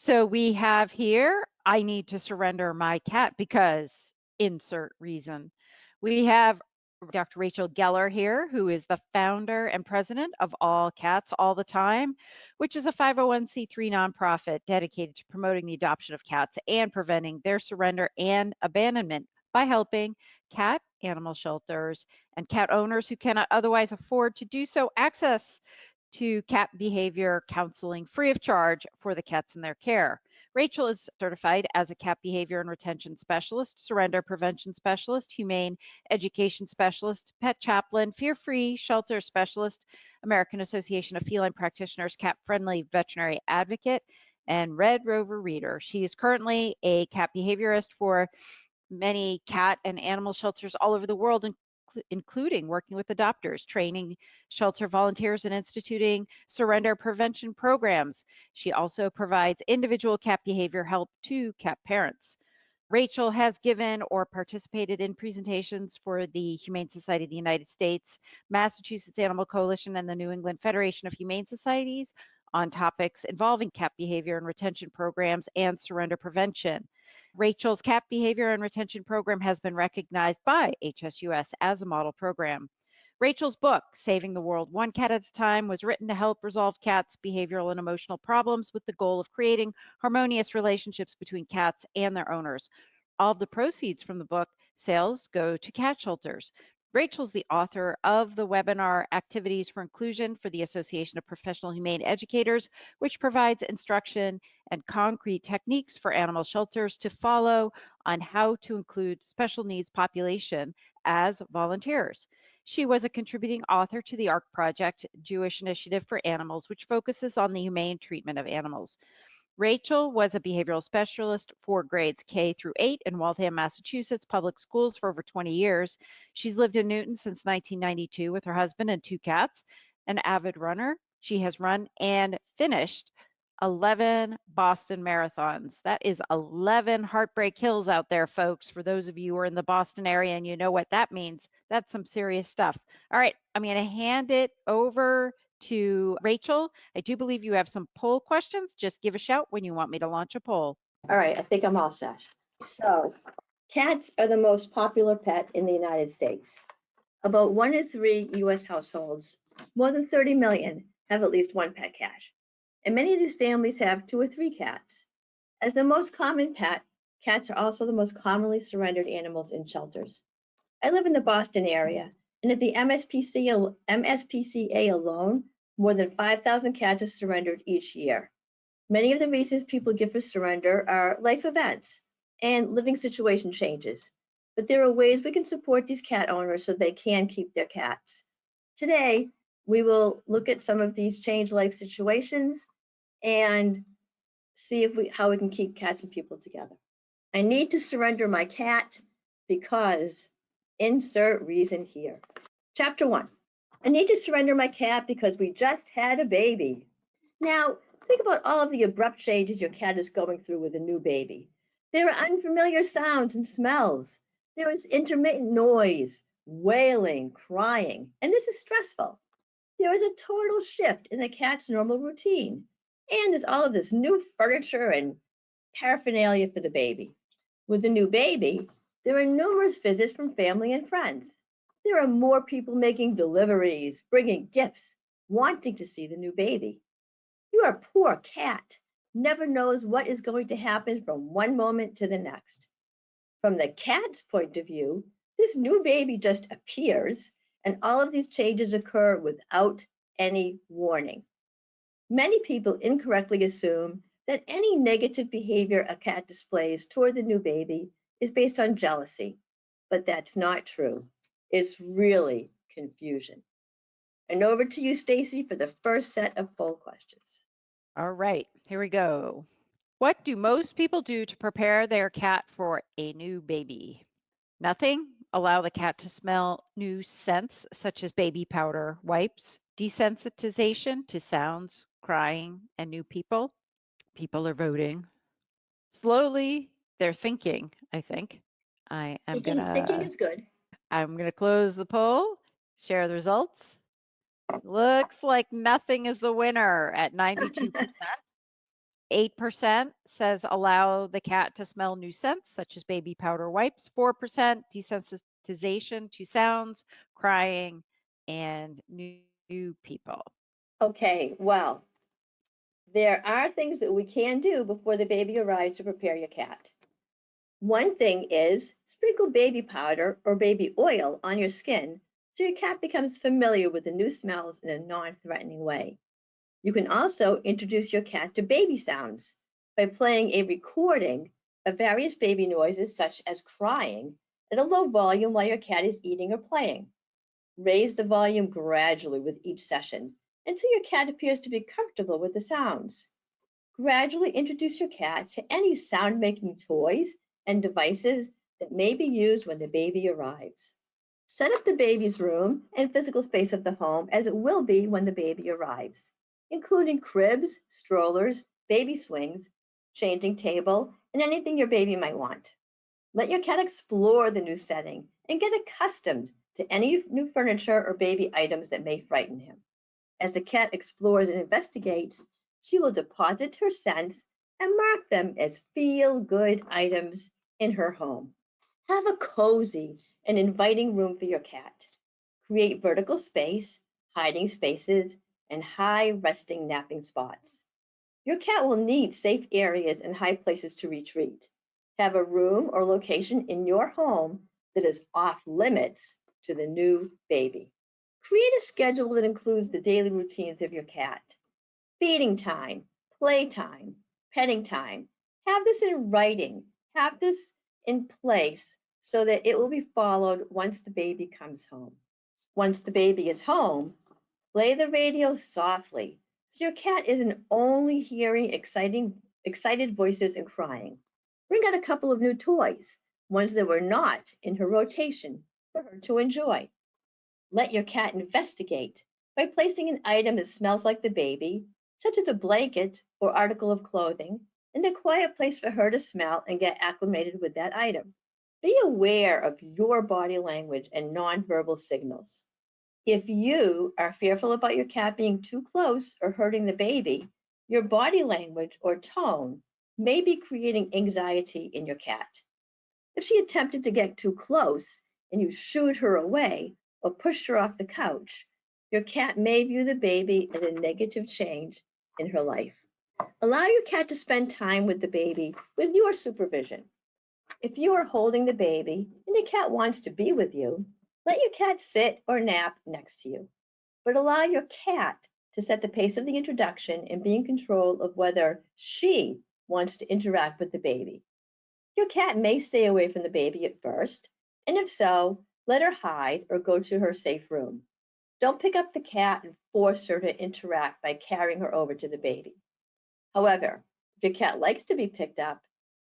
So we have here, I need to surrender my cat because insert reason. We have Dr. Rachel Geller here, who is the founder and president of All Cats All the Time, which is a 501c3 nonprofit dedicated to promoting the adoption of cats and preventing their surrender and abandonment by helping cat animal shelters and cat owners who cannot otherwise afford to do so access to cat behavior counseling free of charge for the cats in their care. Rachel is certified as a cat behavior and retention specialist, surrender prevention specialist, humane education specialist, pet chaplain, fear-free shelter specialist, American Association of Feline Practitioners, cat-friendly veterinary advocate, and Red Rover reader. She is currently a cat behaviorist for many cat and animal shelters all over the world, including working with adopters, training shelter volunteers, and instituting surrender prevention programs. She also provides individual cat behavior help to cat parents. Rachel has given or participated in presentations for the Humane Society of the United States, Massachusetts Animal Coalition, and the New England Federation of Humane Societies on topics involving cat behavior and retention programs and surrender prevention. Rachel's cat behavior and retention program has been recognized by HSUS as a model program. Rachel's book, Saving the World One Cat at a Time, was written to help resolve cats' behavioral and emotional problems with the goal of creating harmonious relationships between cats and their owners. All of the proceeds from the book sales go to cat shelters. Rachel's the author of the webinar Activities for Inclusion for the Association of Professional Humane Educators, which provides instruction and concrete techniques for animal shelters to follow on how to include special needs population as volunteers. She was a contributing author to the ARC Project, Jewish Initiative for Animals, which focuses on the humane treatment of animals. Rachel was a behavioral specialist for grades K through 8 in Waltham, Massachusetts public schools for over 20 years. She's lived in Newton since 1992 with her husband and 2 cats. An avid runner, she has run and finished 11 Boston marathons. That is 11 Heartbreak Hills out there, folks. For those of you who are in the Boston area and you know what that means, that's some serious stuff. All right, I'm going to hand it over to Rachel. I do believe you have some poll questions. Just give a shout when you want me to launch a poll. All right, I think I'm all set. So, cats are the most popular pet in the United States. About 1 in 3 US households, more than 30 million, have at least one pet cat. And many of these families have 2 or 3 cats. As the most common pet, cats are also the most commonly surrendered animals in shelters. I live in the Boston area, and at the MSPCA alone, more than 5,000 cats are surrendered each year. Many of the reasons people give for surrender are life events and living situation changes, but there are ways we can support these cat owners so they can keep their cats. Today, we will look at some of these change life situations and see how we can keep cats and people together. I need to surrender my cat because insert reason here. Chapter 1. I need to surrender my cat because we just had a baby. Now, think about all of the abrupt changes your cat is going through with a new baby. There are unfamiliar sounds and smells. There is intermittent noise, wailing, crying, and this is stressful. There is a total shift in the cat's normal routine, and there's all of this new furniture and paraphernalia for the baby. With the new baby, there are numerous visits from family and friends. There are more people making deliveries, bringing gifts, wanting to see the new baby. Your poor cat never knows what is going to happen from one moment to the next. From the cat's point of view, this new baby just appears, and all of these changes occur without any warning. Many people incorrectly assume that any negative behavior a cat displays toward the new baby is based on jealousy, but that's not true. It's really confusion. And over to you, Stacy, for the first set of poll questions. All right, here we go. What do most people do to prepare their cat for a new baby? Nothing. Allow the cat to smell new scents such as baby powder, wipes, desensitization to sounds, crying, and new people. People are voting. Slowly, they're thinking, I think. Thinking is good. I'm gonna close the poll, share the results. Looks like nothing is the winner at 92%. 8% says allow the cat to smell new scents, such as baby powder wipes. 4% desensitization to sounds, crying, and new people. Okay, well, there are things that we can do before the baby arrives to prepare your cat. One thing is sprinkle baby powder or baby oil on your skin so your cat becomes familiar with the new smells in a non-threatening way. You can also introduce your cat to baby sounds by playing a recording of various baby noises such as crying at a low volume while your cat is eating or playing. Raise the volume gradually with each session until your cat appears to be comfortable with the sounds. Gradually introduce your cat to any sound-making toys and devices that may be used when the baby arrives. Set up the baby's room and physical space of the home as it will be when the baby arrives, including cribs, strollers, baby swings, changing table, and anything your baby might want. Let your cat explore the new setting and get accustomed to any new furniture or baby items that may frighten him. As the cat explores and investigates, she will deposit her scents and mark them as feel-good items in her home. Have a cozy and inviting room for your cat. Create vertical space, hiding spaces, and high resting napping spots. Your cat will need safe areas and high places to retreat. Have a room or location in your home that is off limits to the new baby. Create a schedule that includes the daily routines of your cat. Feeding time, playtime, petting time. Have this in writing. Have this in place so that it will be followed once the baby comes home. Once the baby is home, play the radio softly so your cat isn't only hearing excited voices and crying. Bring out a couple of new toys, ones that were not in her rotation, for her to enjoy. Let your cat investigate by placing an item that smells like the baby, such as a blanket or article of clothing, in a quiet place for her to smell and get acclimated with that item. Be aware of your body language and nonverbal signals. If you are fearful about your cat being too close or hurting the baby, your body language or tone may be creating anxiety in your cat. If she attempted to get too close and you shooed her away or pushed her off the couch, your cat may view the baby as a negative change in her life. Allow your cat to spend time with the baby with your supervision. If you are holding the baby and the cat wants to be with you, let your cat sit or nap next to you. But allow your cat to set the pace of the introduction and be in control of whether she wants to interact with the baby. Your cat may stay away from the baby at first, and if so, let her hide or go to her safe room. Don't pick up the cat and force her to interact by carrying her over to the baby. However, if your cat likes to be picked up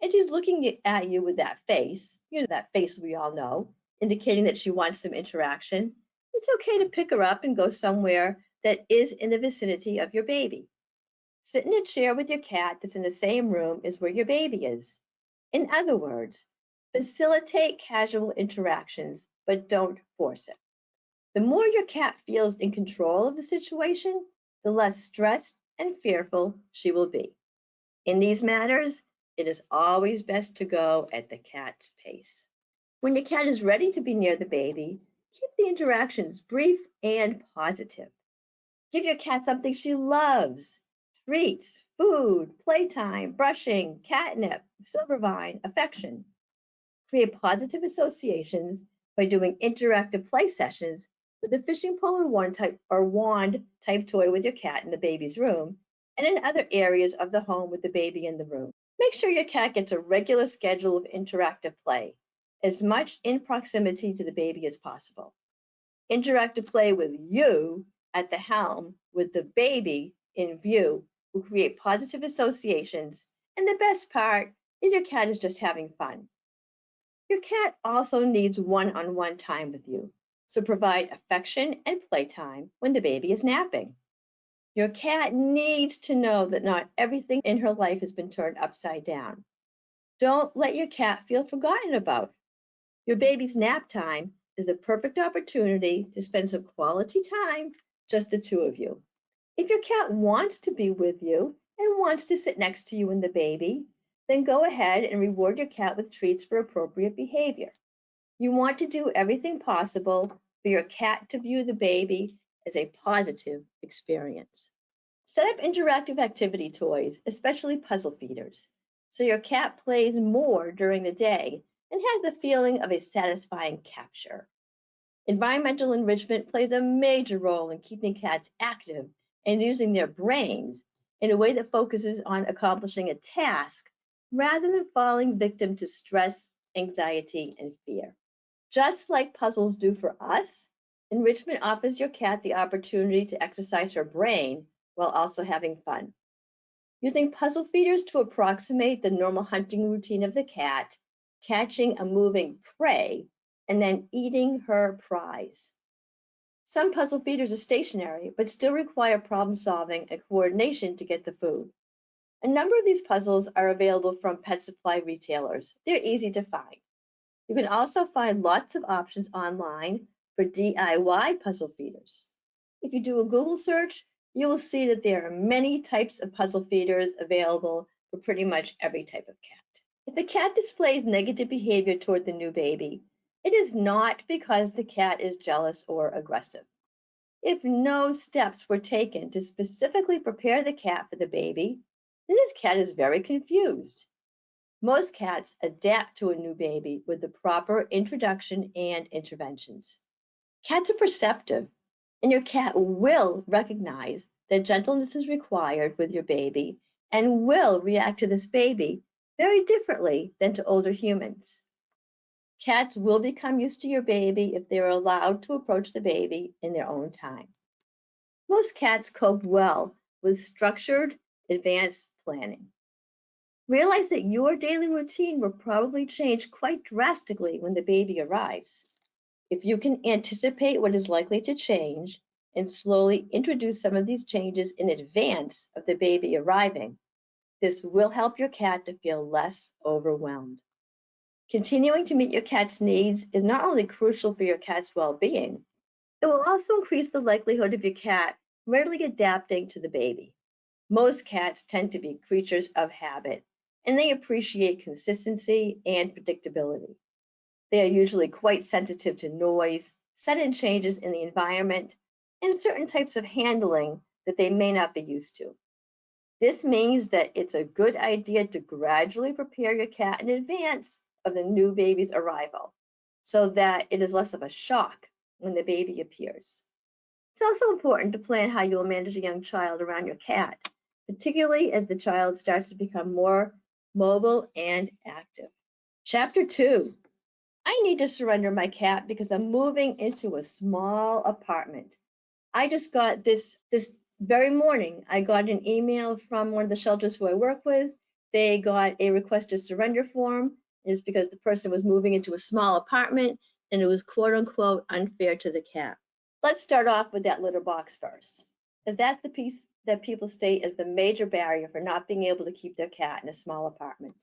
and she's looking at you with that face, that face we all know, indicating that she wants some interaction, it's okay to pick her up and go somewhere that is in the vicinity of your baby. Sit in a chair with your cat that's in the same room as where your baby is. In other words, facilitate casual interactions, but don't force it. The more your cat feels in control of the situation, the less stressed and fearful she will be. In these matters, it is always best to go at the cat's pace. When your cat is ready to be near the baby, keep the interactions brief and positive. Give your cat something she loves: treats, food, playtime, brushing, catnip, silvervine, affection. Create positive associations by doing interactive play sessions with a fishing pole or wand type toy with your cat in the baby's room and in other areas of the home with the baby in the room. Make sure your cat gets a regular schedule of interactive play, as much in proximity to the baby as possible. Interactive play with you at the helm with the baby in view will create positive associations, and the best part is your cat is just having fun. Your cat also needs one-on-one time with you, so provide affection and playtime when the baby is napping. Your cat needs to know that not everything in her life has been turned upside down. Don't let your cat feel forgotten about. Your baby's nap time is the perfect opportunity to spend some quality time, just the two of you. If your cat wants to be with you and wants to sit next to you and the baby, then go ahead and reward your cat with treats for appropriate behavior. You want to do everything possible for your cat to view the baby as a positive experience. Set up interactive activity toys, especially puzzle feeders, so your cat plays more during the day and has the feeling of a satisfying capture. Environmental enrichment plays a major role in keeping cats active and using their brains in a way that focuses on accomplishing a task rather than falling victim to stress, anxiety, and fear. Just like puzzles do for us, enrichment offers your cat the opportunity to exercise her brain while also having fun. Using puzzle feeders to approximate the normal hunting routine of the cat, catching a moving prey, and then eating her prize. Some puzzle feeders are stationary, but still require problem solving and coordination to get the food. A number of these puzzles are available from pet supply retailers. They're easy to find. You can also find lots of options online for DIY puzzle feeders. If you do a Google search, you will see that there are many types of puzzle feeders available for pretty much every type of cat. If a cat displays negative behavior toward the new baby, it is not because the cat is jealous or aggressive. If no steps were taken to specifically prepare the cat for the baby, then this cat is very confused. Most cats adapt to a new baby with the proper introduction and interventions. Cats are perceptive, and your cat will recognize that gentleness is required with your baby and will react to this baby very differently than to older humans. Cats will become used to your baby if they are allowed to approach the baby in their own time. Most cats cope well with structured, advanced planning. Realize that your daily routine will probably change quite drastically when the baby arrives. If you can anticipate what is likely to change and slowly introduce some of these changes in advance of the baby arriving, this will help your cat to feel less overwhelmed. Continuing to meet your cat's needs is not only crucial for your cat's well-being, it will also increase the likelihood of your cat readily adapting to the baby. Most cats tend to be creatures of habit, and they appreciate consistency and predictability. They are usually quite sensitive to noise, sudden changes in the environment, and certain types of handling that they may not be used to. This means that it's a good idea to gradually prepare your cat in advance of the new baby's arrival so that it is less of a shock when the baby appears. It's also important to plan how you will manage a young child around your cat, particularly as the child starts to become more mobile and active. Chapter 2. I need to surrender my cat because I'm moving into a small apartment. I just got this very morning. I got an email from one of the shelters who I work with. They got a request to surrender form. It's because the person was moving into a small apartment and it was quote unquote unfair to the cat. Let's start off with that litter box first, as that's the piece that people state as the major barrier for not being able to keep their cat in a small apartment.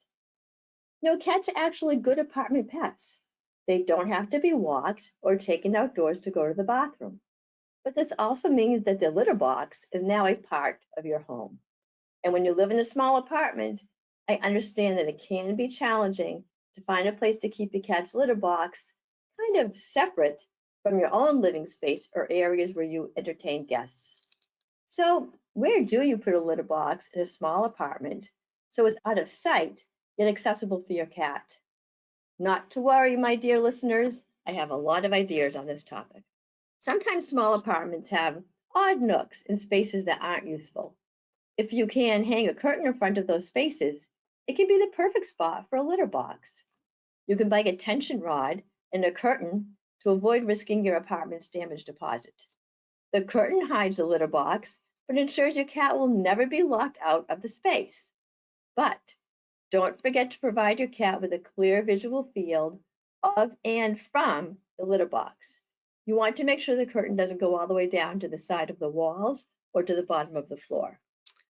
No, cats are actually good apartment pets. They don't have to be walked or taken outdoors to go to the bathroom. But this also means that the litter box is now a part of your home. And when you live in a small apartment, I understand that it can be challenging to find a place to keep your cat's litter box kind of separate from your own living space or areas where you entertain guests. So, where do you put a litter box in a small apartment so it's out of sight yet accessible for your cat? Not to worry, my dear listeners, I have a lot of ideas on this topic. Sometimes small apartments have odd nooks in spaces that aren't useful. If you can hang a curtain in front of those spaces, it can be the perfect spot for a litter box. You can buy a tension rod and a curtain to avoid risking your apartment's damage deposit. The curtain hides the litter box, but ensures your cat will never be locked out of the space. But don't forget to provide your cat with a clear visual field of and from the litter box. You want to make sure the curtain doesn't go all the way down to the side of the walls or to the bottom of the floor.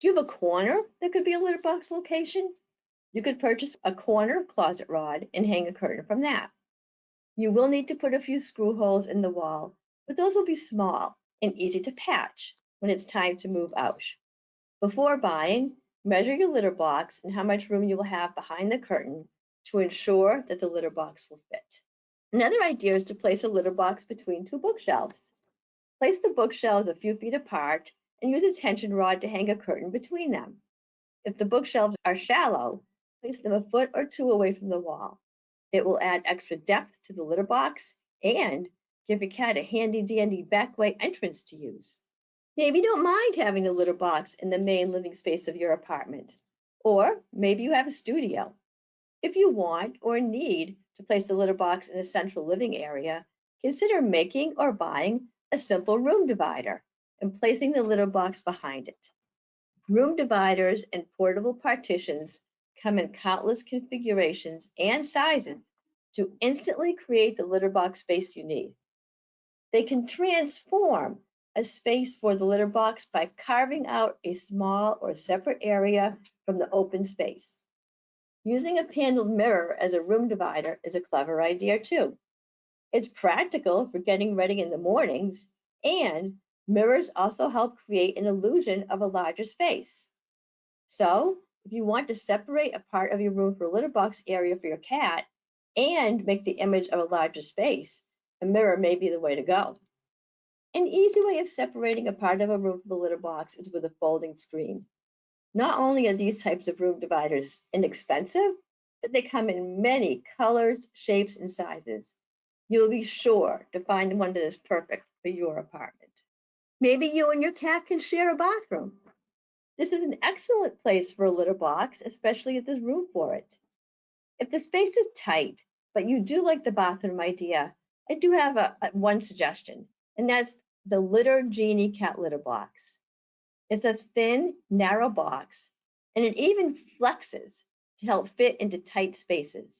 Do you have a corner that could be a litter box location? You could purchase a corner closet rod and hang a curtain from that. You will need to put a few screw holes in the wall, but those will be small and easy to patch when it's time to move out. Before buying, Measure your litter box and how much room you will have behind the curtain to ensure that the litter box will fit. Another idea is to place a litter box between two bookshelves. Place the bookshelves a few feet apart and use a tension rod to hang a curtain between them. If the bookshelves are shallow, place them a foot or two away from the wall. It will add extra depth to the litter box and give your cat a handy dandy back way entrance to use. Maybe you don't mind having the litter box in the main living space of your apartment. Or maybe you have a studio. If you want or need to place the litter box in a central living area, consider making or buying a simple room divider and placing the litter box behind it. Room dividers and portable partitions come in countless configurations and sizes to instantly create the litter box space you need. They can transform a space for the litter box by carving out a small or separate area from the open space. Using a paneled mirror as a room divider is a clever idea too. It's practical for getting ready in the mornings, and mirrors also help create an illusion of a larger space. So, if you want to separate a part of your room for a litter box area for your cat and make the image of a larger space, a mirror may be the way to go. An easy way of separating a part of a room from a litter box is with a folding screen. Not only are these types of room dividers inexpensive, but they come in many colors, shapes, and sizes. You'll be sure to find one that is perfect for your apartment. Maybe you and your cat can share a bathroom. This is an excellent place for a litter box, especially if there's room for it. If the space is tight, but you do like the bathroom idea, I do have one suggestion, and that's the Litter Genie cat litter box. It's a thin, narrow box, and it even flexes to help fit into tight spaces.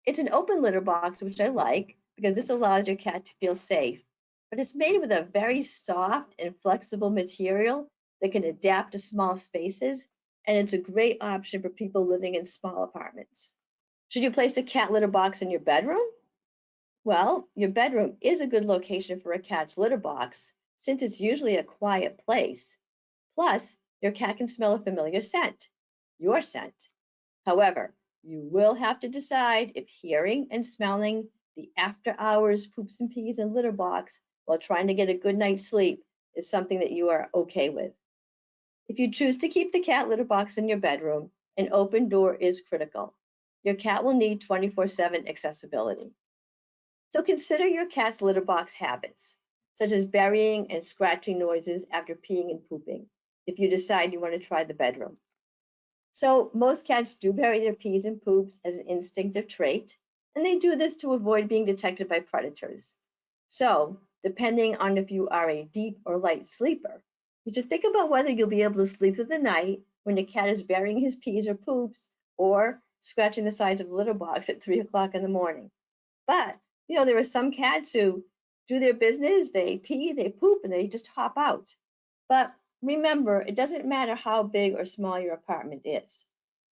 It's an open litter box, which I like because this allows your cat to feel safe, but it's made with a very soft and flexible material that can adapt to small spaces, and it's a great option for people living in small apartments. Should you place a cat litter box in your bedroom? Well, your bedroom is a good location for a cat's litter box since it's usually a quiet place. Plus, your cat can smell a familiar scent, your scent. However, you will have to decide if hearing and smelling the after hours poops and pees and litter box while trying to get a good night's sleep is something that you are okay with. If you choose to keep the cat litter box in your bedroom, an open door is critical. Your cat will need 24/7 accessibility. So consider your cat's litter box habits, such as burying and scratching noises after peeing and pooping, if you decide you want to try the bedroom. So most cats do bury their pees and poops as an instinctive trait, and they do this to avoid being detected by predators. So, depending on if you are a deep or light sleeper, you should think about whether you'll be able to sleep through the night when your cat is burying his pees or poops or scratching the sides of the litter box at 3 o'clock in the morning. But, there are some cats who do their business, they pee, they poop, and they just hop out. But remember, it doesn't matter how big or small your apartment is.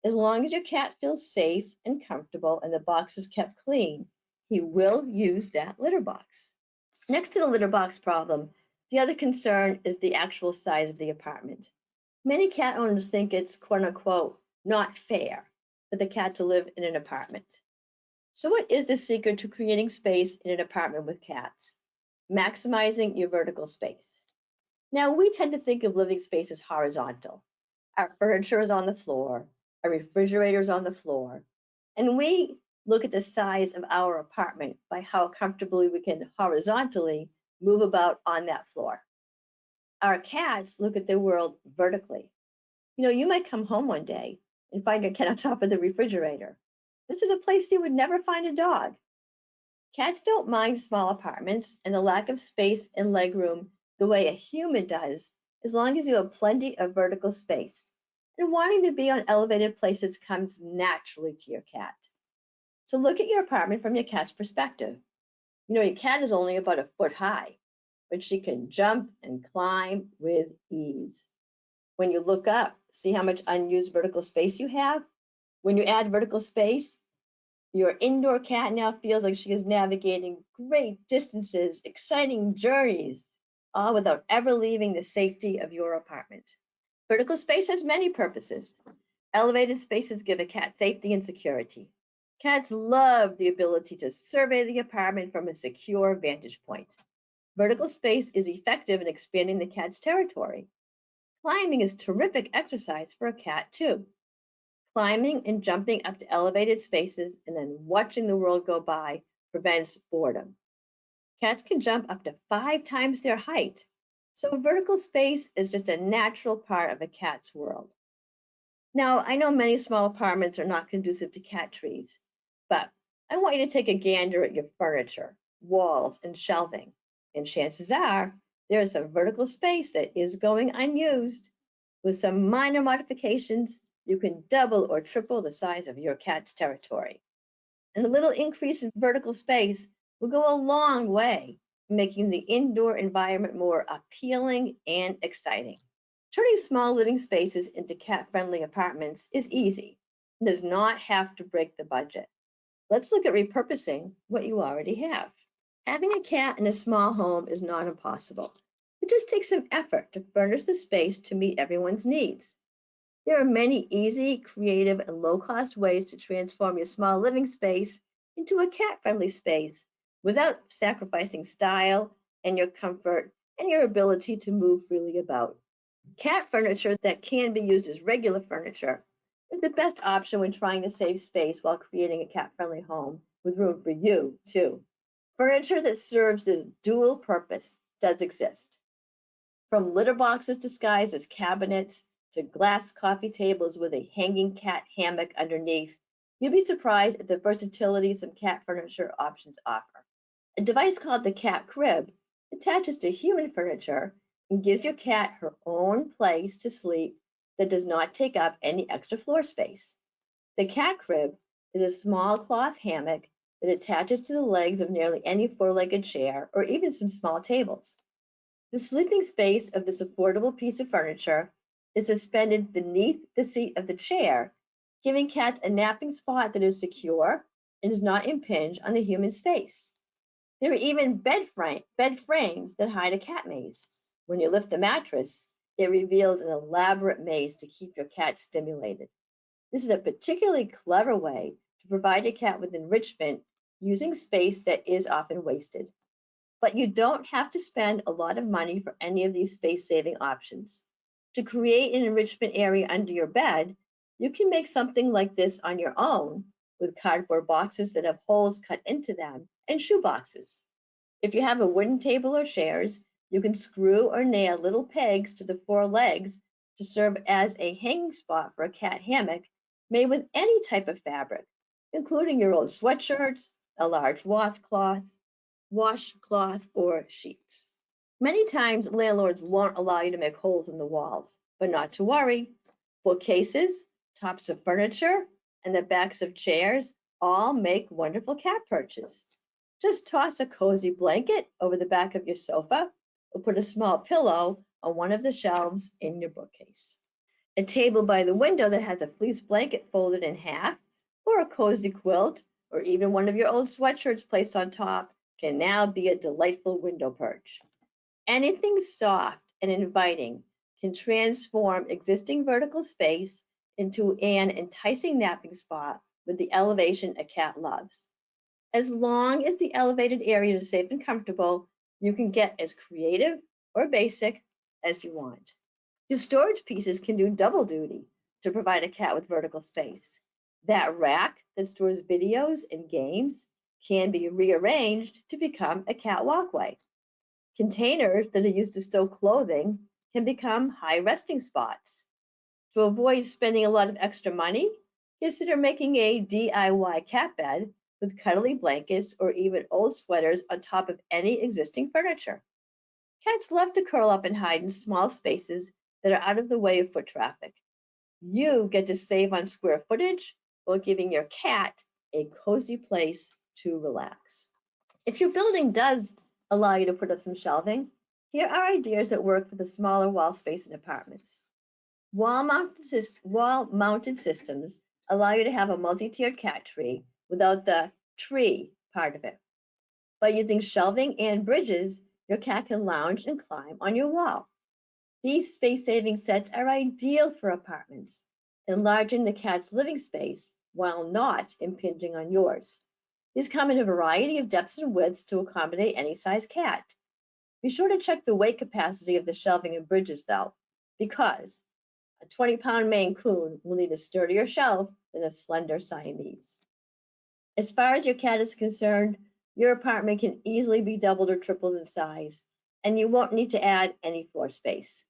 As long as your cat feels safe and comfortable and the box is kept clean, he will use that litter box. Next to the litter box problem, the other concern is the actual size of the apartment. Many cat owners think it's quote unquote not fair for the cat to live in an apartment. So what is the secret to creating space in an apartment with cats? Maximizing your vertical space. Now, we tend to think of living space as horizontal. Our furniture is on the floor, our refrigerator is on the floor, and we look at the size of our apartment by how comfortably we can horizontally move about on that floor. Our cats look at the world vertically. You might come home one day and find your cat on top of the refrigerator. This is a place you would never find a dog. Cats don't mind small apartments and the lack of space and legroom the way a human does, as long as you have plenty of vertical space. And wanting to be on elevated places comes naturally to your cat. So look at your apartment from your cat's perspective. Your cat is only about a foot high, but she can jump and climb with ease. When you look up, see how much unused vertical space you have? When you add vertical space, your indoor cat now feels like she is navigating great distances, exciting journeys, all without ever leaving the safety of your apartment. Vertical space has many purposes. Elevated spaces give a cat safety and security. Cats love the ability to survey the apartment from a secure vantage point. Vertical space is effective in expanding the cat's territory. Climbing is terrific exercise for a cat, too. Climbing and jumping up to elevated spaces and then watching the world go by prevents boredom. Cats can jump up to 5 times their height, so vertical space is just a natural part of a cat's world. Now, I know many small apartments are not conducive to cat trees, but I want you to take a gander at your furniture, walls, and shelving, and chances are there is some vertical space that is going unused. With some minor modifications, you can double or triple the size of your cat's territory. And a little increase in vertical space will go a long way in making the indoor environment more appealing and exciting. Turning small living spaces into cat-friendly apartments is easy and does not have to break the budget. Let's look at repurposing what you already have. Having a cat in a small home is not impossible. It just takes some effort to furnish the space to meet everyone's needs. There are many easy, creative, and low-cost ways to transform your small living space into a cat-friendly space without sacrificing style and your comfort and your ability to move freely about. Cat furniture that can be used as regular furniture is the best option when trying to save space while creating a cat-friendly home with room for you, too. Furniture that serves this dual purpose does exist. From litter boxes disguised as cabinets to glass coffee tables with a hanging cat hammock underneath, you'll be surprised at the versatility some cat furniture options offer. A device called the cat crib attaches to human furniture and gives your cat her own place to sleep that does not take up any extra floor space. The cat crib is a small cloth hammock that attaches to the legs of nearly any four-legged chair or even some small tables. The sleeping space of this affordable piece of furniture is suspended beneath the seat of the chair, giving cats a napping spot that is secure and does not impinge on the human space. There are even bed frames that hide a cat maze. When you lift the mattress, it reveals an elaborate maze to keep your cat stimulated. This is a particularly clever way to provide a cat with enrichment using space that is often wasted. But you don't have to spend a lot of money for any of these space-saving options. To create an enrichment area under your bed, you can make something like this on your own with cardboard boxes that have holes cut into them and shoe boxes. If you have a wooden table or chairs, you can screw or nail little pegs to the 4 legs to serve as a hanging spot for a cat hammock made with any type of fabric, including your old sweatshirts, a large washcloth, or sheets. Many times, landlords won't allow you to make holes in the walls, but not to worry. Bookcases, tops of furniture, and the backs of chairs all make wonderful cat perches. Just toss a cozy blanket over the back of your sofa or put a small pillow on one of the shelves in your bookcase. A table by the window that has a fleece blanket folded in half, or a cozy quilt, or even one of your old sweatshirts placed on top can now be a delightful window perch. Anything soft and inviting can transform existing vertical space into an enticing napping spot with the elevation a cat loves. As long as the elevated area is safe and comfortable, you can get as creative or basic as you want. Your storage pieces can do double duty to provide a cat with vertical space. That rack that stores videos and games can be rearranged to become a cat walkway. Containers that are used to stow clothing can become high resting spots. To avoid spending a lot of extra money, consider making a DIY cat bed with cuddly blankets or even old sweaters on top of any existing furniture. Cats love to curl up and hide in small spaces that are out of the way of foot traffic. You get to save on square footage while giving your cat a cozy place to relax. If your building does allow you to put up some shelving, here are ideas that work for the smaller wall space in apartments. Wall-mounted systems allow you to have a multi-tiered cat tree without the tree part of it. By using shelving and bridges, your cat can lounge and climb on your wall. These space-saving sets are ideal for apartments, enlarging the cat's living space while not impinging on yours. These come in a variety of depths and widths to accommodate any size cat. Be sure to check the weight capacity of the shelving and bridges, though, because a 20-pound Maine Coon will need a sturdier shelf than a slender Siamese. As far as your cat is concerned, your apartment can easily be doubled or tripled in size, and you won't need to add any floor space.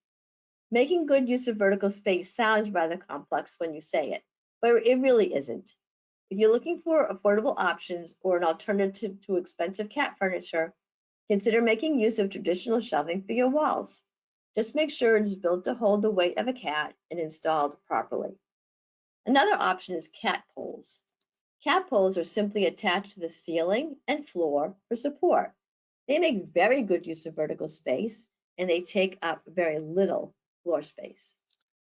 Making good use of vertical space sounds rather complex when you say it, but it really isn't. If you're looking for affordable options or an alternative to expensive cat furniture, consider making use of traditional shelving for your walls. Just make sure it is built to hold the weight of a cat and installed properly. Another option is cat poles. Cat poles are simply attached to the ceiling and floor for support. They make very good use of vertical space, and they take up very little floor space.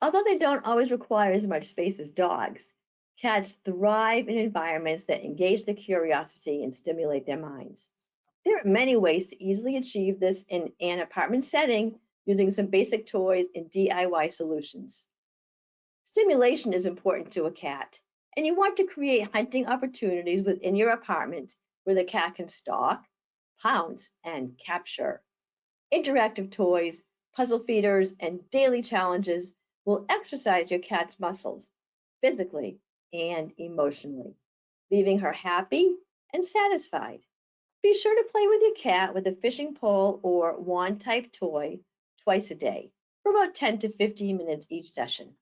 Although they don't always require as much space as dogs, cats thrive in environments that engage their curiosity and stimulate their minds. There are many ways to easily achieve this in an apartment setting using some basic toys and DIY solutions. Stimulation is important to a cat, and you want to create hunting opportunities within your apartment where the cat can stalk, pounce, and capture. Interactive toys, puzzle feeders, and daily challenges will exercise your cat's muscles, physically and emotionally, leaving her happy and satisfied. Be sure to play with your cat with a fishing pole or wand type toy twice a day for about 10 to 15 minutes each session.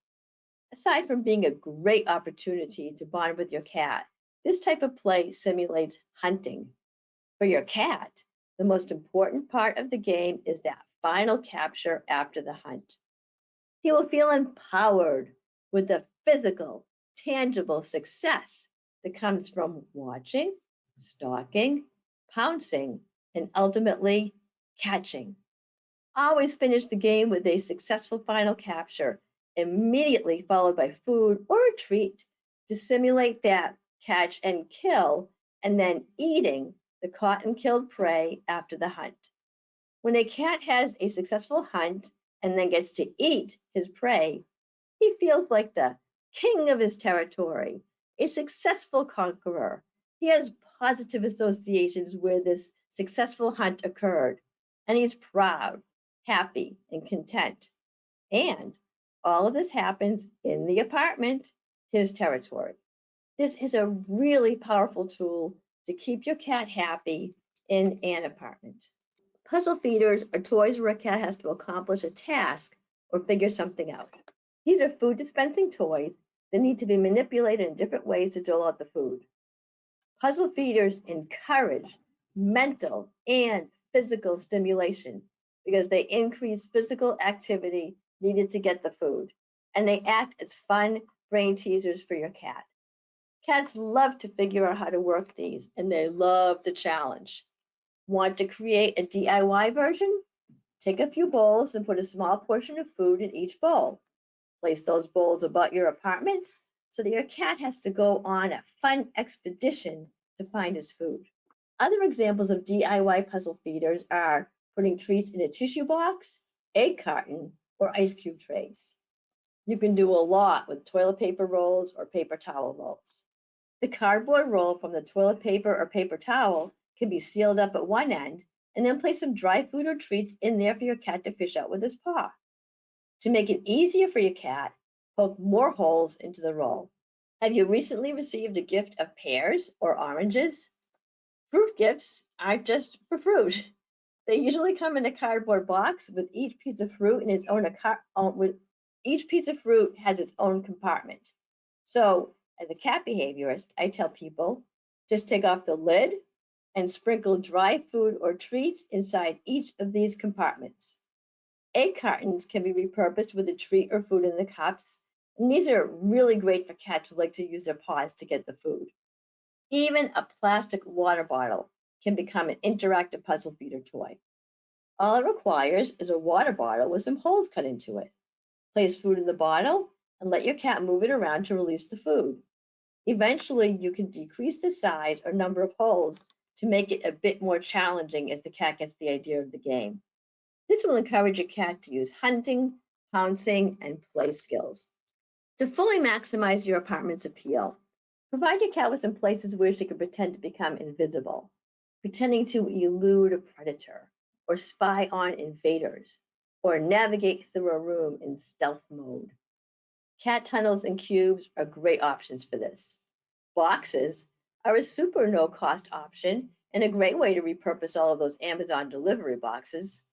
Aside from being a great opportunity to bond with your cat, this type of play simulates hunting. For your cat, the most important part of the game is that final capture after the hunt. He will feel empowered with the physical, tangible success that comes from watching, stalking, pouncing, and ultimately catching. Always finish the game with a successful final capture, immediately followed by food or a treat to simulate that catch and kill, and then eating the caught and killed prey after the hunt. When a cat has a successful hunt and then gets to eat his prey, he feels like the king of his territory, a successful conqueror. He has positive associations where this successful hunt occurred, and he's proud, happy, and content. And all of this happens in the apartment, his territory. This is a really powerful tool to keep your cat happy in an apartment. Puzzle feeders are toys where a cat has to accomplish a task or figure something out. These are food dispensing toys that need to be manipulated in different ways to dole out the food. Puzzle feeders encourage mental and physical stimulation because they increase physical activity needed to get the food, and they act as fun brain teasers for your cat. Cats love to figure out how to work these, and they love the challenge. Want to create a DIY version? Take a few bowls and put a small portion of food in each bowl. Place those bowls about your apartment so that your cat has to go on a fun expedition to find his food. Other examples of DIY puzzle feeders are putting treats in a tissue box, egg carton, or ice cube trays. You can do a lot with toilet paper rolls or paper towel rolls. The cardboard roll from the toilet paper or paper towel can be sealed up at one end and then place some dry food or treats in there for your cat to fish out with his paw. To make it easier for your cat, poke more holes into the roll. Have you recently received a gift of pears or oranges? Fruit gifts aren't just for fruit. They usually come in a cardboard box with each piece of fruit in its own each piece of fruit has its own compartment. So, as a cat behaviorist, I tell people just take off the lid and sprinkle dry food or treats inside each of these compartments. Egg cartons can be repurposed with a treat or food in the cups, and these are really great for cats who like to use their paws to get the food. Even a plastic water bottle can become an interactive puzzle feeder toy. All it requires is a water bottle with some holes cut into it. Place food in the bottle and let your cat move it around to release the food. Eventually, you can decrease the size or number of holes to make it a bit more challenging as the cat gets the idea of the game. This will encourage your cat to use hunting, pouncing, and play skills. To fully maximize your apartment's appeal, provide your cat with some places where she can pretend to become invisible, pretending to elude a predator, or spy on invaders, or navigate through a room in stealth mode. Cat tunnels and cubes are great options for this. Boxes are a super no-cost option and a great way to repurpose all of those Amazon delivery boxes.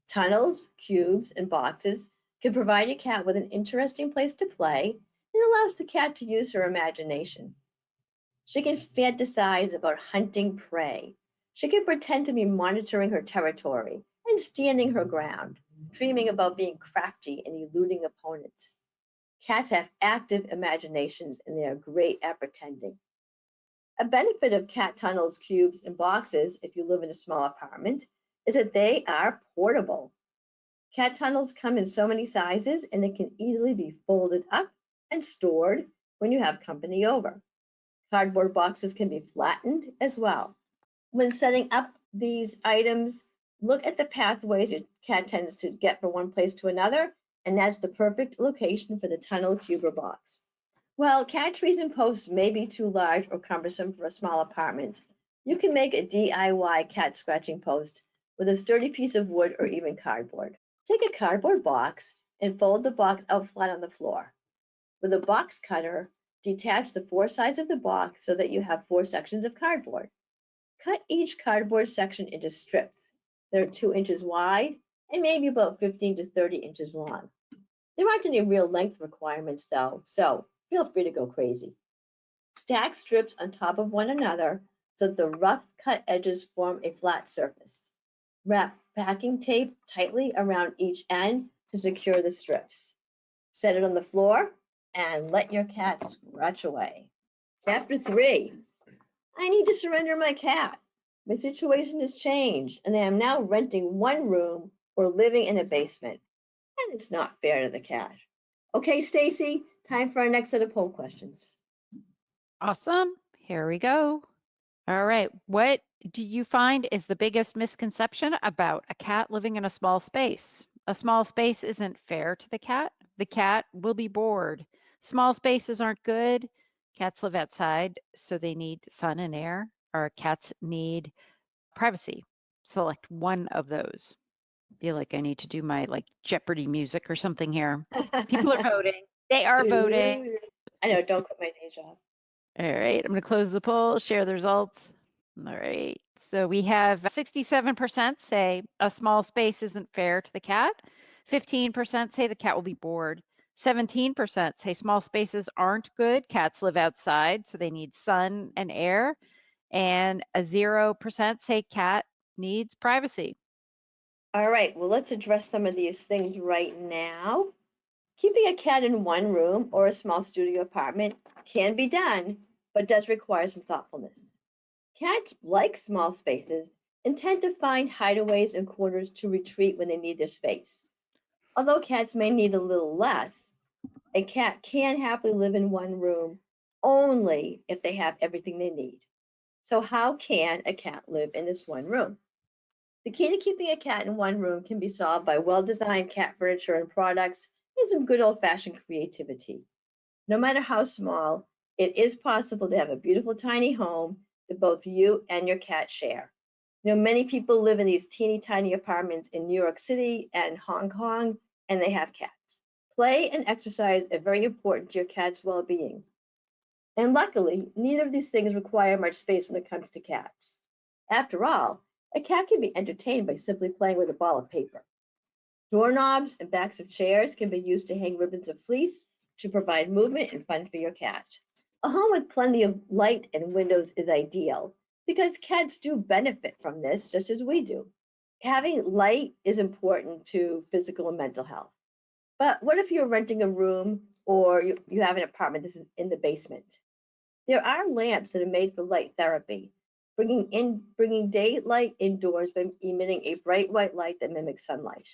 Tunnels, cubes, and boxes can provide a cat with an interesting place to play and allows the cat to use her imagination. She can fantasize about hunting prey. She can pretend to be monitoring her territory and standing her ground, dreaming about being crafty and eluding opponents. Cats have active imaginations and they are great at pretending. A benefit of cat tunnels, cubes, and boxes, if you live in a small apartment, is that they are portable. Cat tunnels come in so many sizes and they can easily be folded up and stored when you have company over. Cardboard boxes can be flattened as well. When setting up these items, look at the pathways your cat tends to get from one place to another, and that's the perfect location for the tunnel, cube, or box. While cat trees and posts may be too large or cumbersome for a small apartment, you can make a DIY cat scratching post with a sturdy piece of wood or even cardboard. Take a cardboard box and fold the box out flat on the floor. With a box cutter, detach the four sides of the box so that you have four sections of cardboard. Cut each cardboard section into strips that are 2 inches wide and maybe about 15 to 30 inches long. There aren't any real length requirements though, so feel free to go crazy. Stack strips on top of one another so that the rough cut edges form a flat surface. Wrap packing tape tightly around each end to secure the strips. Set it on the floor and let your cat scratch away. Chapter 3. I need to surrender my cat. My situation has changed and I am now renting one room or living in a basement. And it's not fair to the cat. Okay, Stacy, time for our next set of poll questions. Awesome. Here we go. All right. What do you find is the biggest misconception about a cat living in a small space? A small space isn't fair to the cat. The cat will be bored. Small spaces aren't good. Cats live outside, so they need sun and air, or cats need privacy. Select one of those. Feel like I need to do my like Jeopardy music or something here. People are voting. They are voting. I know, don't quit my day job. All right, I'm going to close the poll, share the results. All right, so we have 67% say a small space isn't fair to the cat. 15% say the cat will be bored. 17% say small spaces aren't good. Cats live outside, so they need sun and air. And a 0% say cat needs privacy. All right, well, let's address some of these things right now. Keeping a cat in one room or a small studio apartment can be done, but does require some thoughtfulness. Cats like small spaces and tend to find hideaways and corners to retreat when they need their space. Although cats may need a little less, a cat can happily live in one room only if they have everything they need. So how can a cat live in this one room? The key to keeping a cat in one room can be solved by well-designed cat furniture and products and some good old-fashioned creativity. No matter how small, it is possible to have a beautiful tiny home that both you and your cat share. Many people live in these teeny tiny apartments in New York City and Hong Kong, and they have cats. Play and exercise are very important to your cat's well-being. And luckily, neither of these things require much space when it comes to cats. After all, a cat can be entertained by simply playing with a ball of paper. Doorknobs and backs of chairs can be used to hang ribbons of fleece to provide movement and fun for your cat. A home with plenty of light and windows is ideal because cats do benefit from this just as we do. Having light is important to physical and mental health. But what if you're renting a room or you have an apartment that's in the basement? There are lamps that are made for light therapy, bringing daylight indoors by emitting a bright white light that mimics sunlight.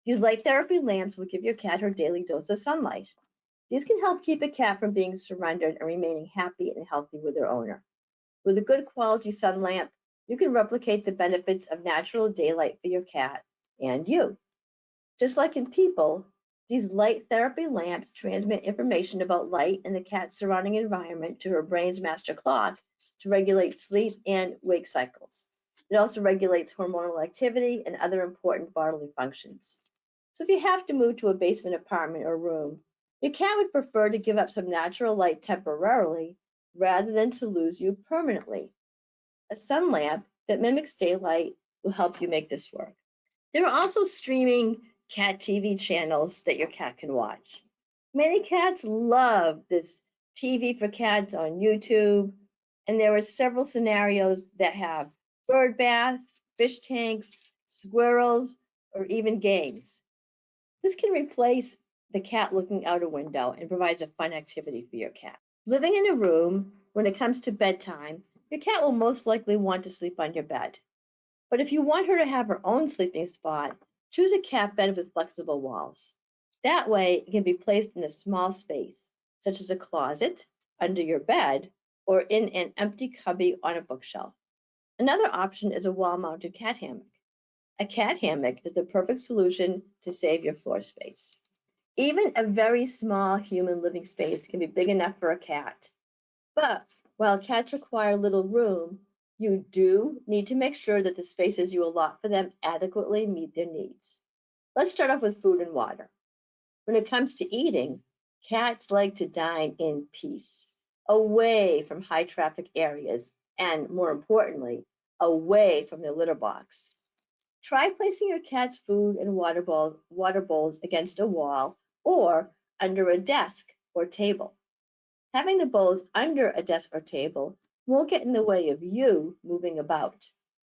These light therapy lamps will give your cat her daily dose of sunlight. These can help keep a cat from being surrendered and remaining happy and healthy with their owner. With a good quality sun lamp, you can replicate the benefits of natural daylight for your cat and you. Just like in people, these light therapy lamps transmit information about light and the cat's surrounding environment to her brain's master clock to regulate sleep and wake cycles. It also regulates hormonal activity and other important bodily functions. So if you have to move to a basement apartment or room, your cat would prefer to give up some natural light temporarily rather than to lose you permanently. A sun lamp that mimics daylight will help you make this work. There are also streaming cat TV channels that your cat can watch. Many cats love this TV for cats on YouTube, and there are several scenarios that have bird baths, fish tanks, squirrels, or even games. This can replace the cat looking out a window and provides a fun activity for your cat. Living in a room, when it comes to bedtime, your cat will most likely want to sleep on your bed. But if you want her to have her own sleeping spot, choose a cat bed with flexible walls. That way, it can be placed in a small space, such as a closet, under your bed, or in an empty cubby on a bookshelf. Another option is a wall-mounted cat hammock. A cat hammock is the perfect solution to save your floor space. Even a very small human living space can be big enough for a cat. But while cats require little room, you do need to make sure that the spaces you allot for them adequately meet their needs. Let's start off with food and water. When it comes to eating, cats like to dine in peace, away from high traffic areas, and more importantly, away from their litter box. Try placing your cat's food and water bowls against a wall or under a desk or table. Having the bowls under a desk or table won't get in the way of you moving about.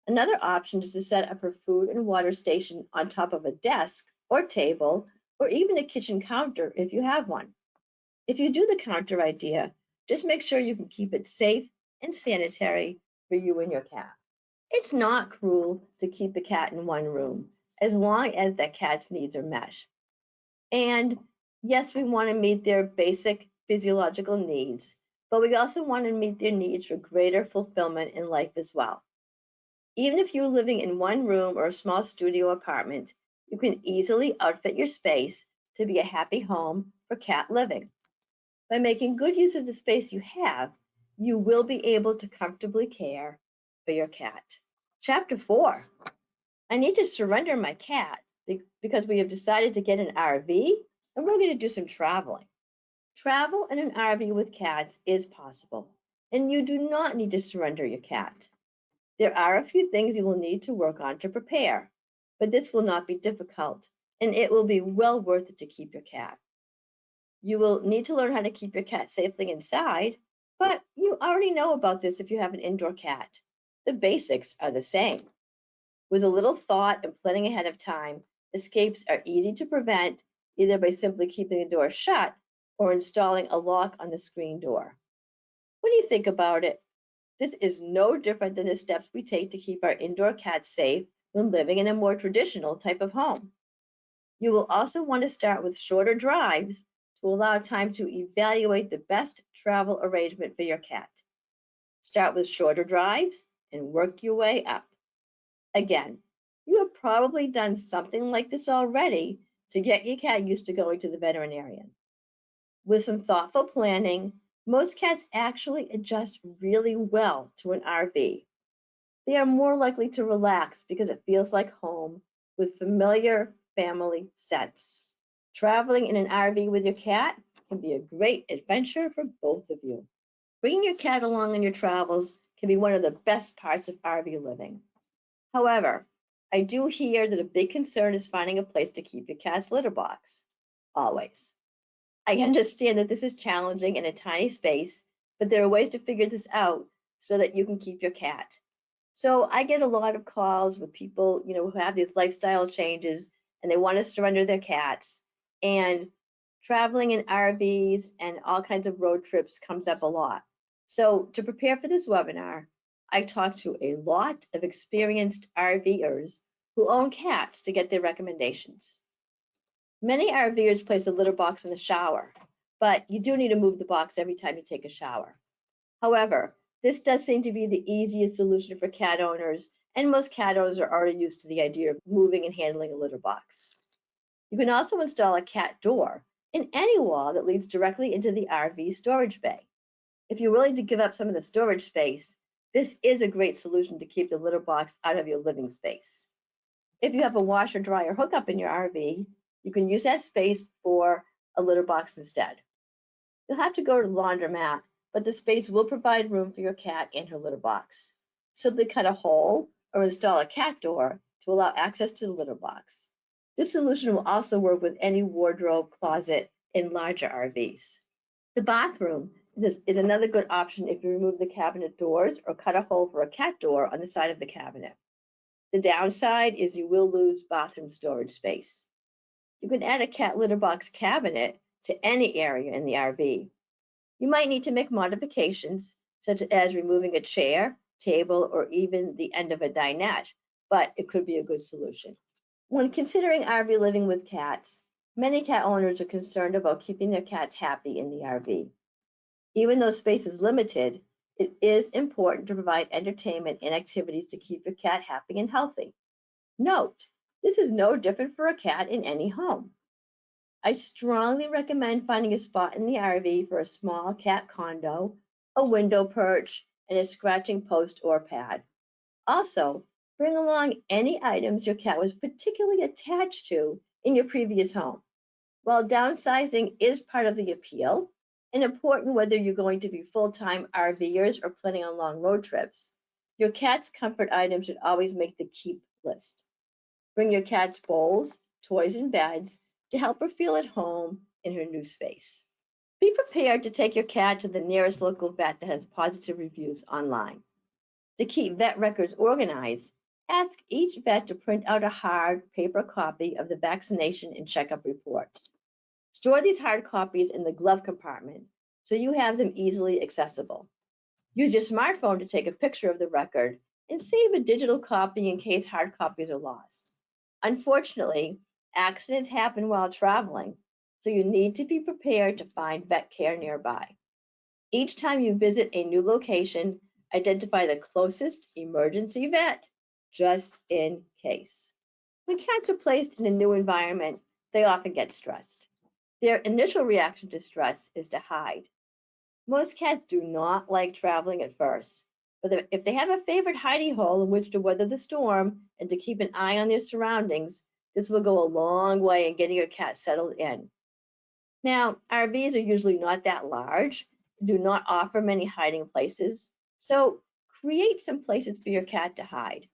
Another option is to set up her food and water station on top of a desk or table or even a kitchen counter if you have one. If you do the counter idea, just make sure you can keep it safe and sanitary for you and your cat. It's not cruel to keep the cat in one room as long as that cat's needs are met. And yes, we want to meet their basic physiological needs, but we also want to meet their needs for greater fulfillment in life as well. Even if you're living in one room or a small studio apartment, you can easily outfit your space to be a happy home for cat living. By making good use of the space you have, you will be able to comfortably care for your cat. Chapter 4, I need to surrender my cat because we have decided to get an RV and we're going to do some traveling. Travel in an RV with cats is possible, and you do not need to surrender your cat. There are a few things you will need to work on to prepare, but this will not be difficult, and it will be well worth it to keep your cat. You will need to learn how to keep your cat safely inside, but you already know about this if you have an indoor cat. The basics are the same. With a little thought and planning ahead of time, escapes are easy to prevent either by simply keeping the door shut or installing a lock on the screen door. What do you think about it? This is no different than the steps we take to keep our indoor cats safe when living in a more traditional type of home. You will also want to start with shorter drives to allow time to evaluate the best travel arrangement for your cat. Start with shorter drives and work your way up. Again, you have probably done something like this already to get your cat used to going to the veterinarian. With some thoughtful planning, most cats actually adjust really well to an RV. They are more likely to relax because it feels like home with familiar family scents. Traveling in an RV with your cat can be a great adventure for both of you. Bringing your cat along on your travels can be one of the best parts of RV living. However, I do hear that a big concern is finding a place to keep your cat's litter box. Always. I understand that this is challenging in a tiny space, but there are ways to figure this out so that you can keep your cat. So I get a lot of calls with people, who have these lifestyle changes and they want to surrender their cats. And traveling in RVs and all kinds of road trips comes up a lot. So to prepare for this webinar, I talked to a lot of experienced RVers who own cats to get their recommendations. Many RVers place a litter box in the shower, but you do need to move the box every time you take a shower. However, this does seem to be the easiest solution for cat owners and most cat owners are already used to the idea of moving and handling a litter box. You can also install a cat door in any wall that leads directly into the RV storage bay. If you're willing to give up some of the storage space, this is a great solution to keep the litter box out of your living space. If you have a washer dryer hookup in your RV, you can use that space for a litter box instead. You'll have to go to the laundromat, but the space will provide room for your cat and her litter box. Simply cut a hole or install a cat door to allow access to the litter box. This solution will also work with any wardrobe, closet in larger RVs. The bathroom is another good option if you remove the cabinet doors or cut a hole for a cat door on the side of the cabinet. The downside is you will lose bathroom storage space. You can add a cat litter box cabinet to any area in the RV. You might need to make modifications, such as removing a chair, table, or even the end of a dinette, but it could be a good solution. When considering RV living with cats, many cat owners are concerned about keeping their cats happy in the RV. Even though space is limited, it is important to provide entertainment and activities to keep your cat happy and healthy. Note, this is no different for a cat in any home. I strongly recommend finding a spot in the RV for a small cat condo, a window perch, and a scratching post or pad. Also, bring along any items your cat was particularly attached to in your previous home. While downsizing is part of the appeal, and important whether you're going to be full-time RVers or planning on long road trips, your cat's comfort items should always make the keep list. Bring your cat's bowls, toys, and beds to help her feel at home in her new space. Be prepared to take your cat to the nearest local vet that has positive reviews online. To keep vet records organized, ask each vet to print out a hard paper copy of the vaccination and checkup report. Store these hard copies in the glove compartment so you have them easily accessible. Use your smartphone to take a picture of the record and save a digital copy in case hard copies are lost. Unfortunately, accidents happen while traveling, so you need to be prepared to find vet care nearby. Each time you visit a new location, identify the closest emergency vet, just in case. When cats are placed in a new environment, they often get stressed. Their initial reaction to stress is to hide. Most cats do not like traveling at first, but if they have a favorite hidey hole in which to weather the storm and to keep an eye on their surroundings, this will go a long way in getting your cat settled in. Now, RVs are usually not that large, do not offer many hiding places, so create some places for your cat to hide.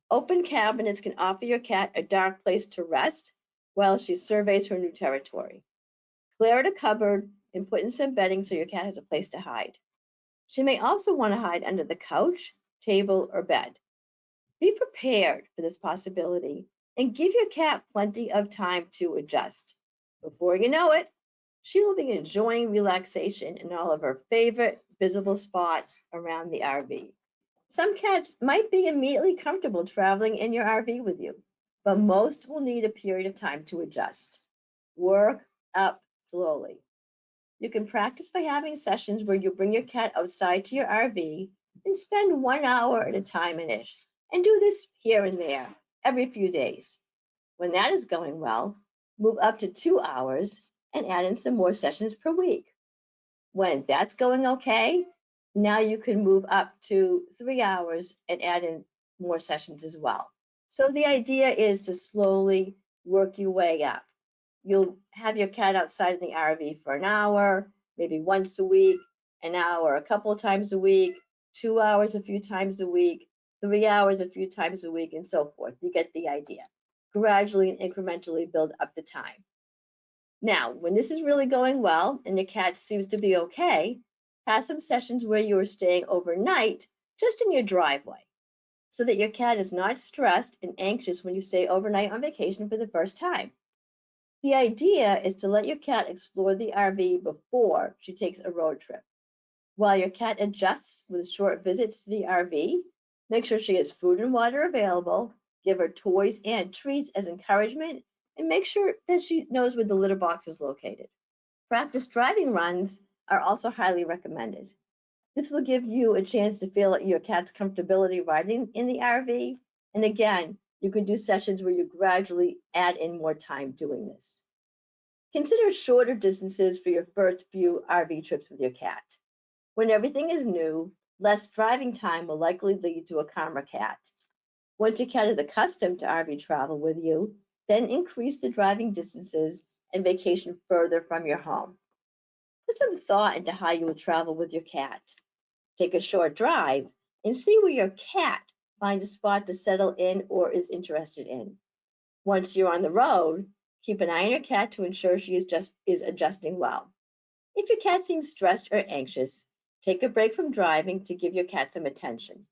Open cabinets can offer your cat a dark place to rest while she surveys her new territory. Clear out a cupboard and put in some bedding so your cat has a place to hide. She may also want to hide under the couch, table, or bed. Be prepared for this possibility and give your cat plenty of time to adjust. Before you know it, she will be enjoying relaxation in all of her favorite visible spots around the RV. Some cats might be immediately comfortable traveling in your RV with you, but most will need a period of time to adjust. Work up slowly. You can practice by having sessions where you bring your cat outside to your RV and spend 1 hour at a time in it, and do this here and there every few days. When that is going well, move up to 2 hours and add in some more sessions per week. When that's going okay, now you can move up to 3 hours and add in more sessions as well. So the idea is to slowly work your way up. You'll have your cat outside in the RV for an hour, maybe once a week, an hour a couple of times a week, 2 hours a few times a week, 3 hours a few times a week, and so forth. You get the idea. Gradually and incrementally build up the time. Now, when this is really going well and your cat seems to be okay, have some sessions where you are staying overnight just in your driveway so that your cat is not stressed and anxious when you stay overnight on vacation for the first time. The idea is to let your cat explore the RV before she takes a road trip. While your cat adjusts with short visits to the RV, make sure she has food and water available, give her toys and treats as encouragement, and make sure that she knows where the litter box is located. Practice driving runs are also highly recommended. This will give you a chance to feel your cat's comfortability riding in the RV. And again, you can do sessions where you gradually add in more time doing this. Consider shorter distances for your first few RV trips with your cat. When everything is new, less driving time will likely lead to a calmer cat. Once your cat is accustomed to RV travel with you, then increase the driving distances and vacation further from your home. Put some thought into how you will travel with your cat. Take a short drive and see where your cat finds a spot to settle in or is interested in. Once you're on the road, keep an eye on your cat to ensure she is adjusting well. If your cat seems stressed or anxious, take a break from driving to give your cat some attention.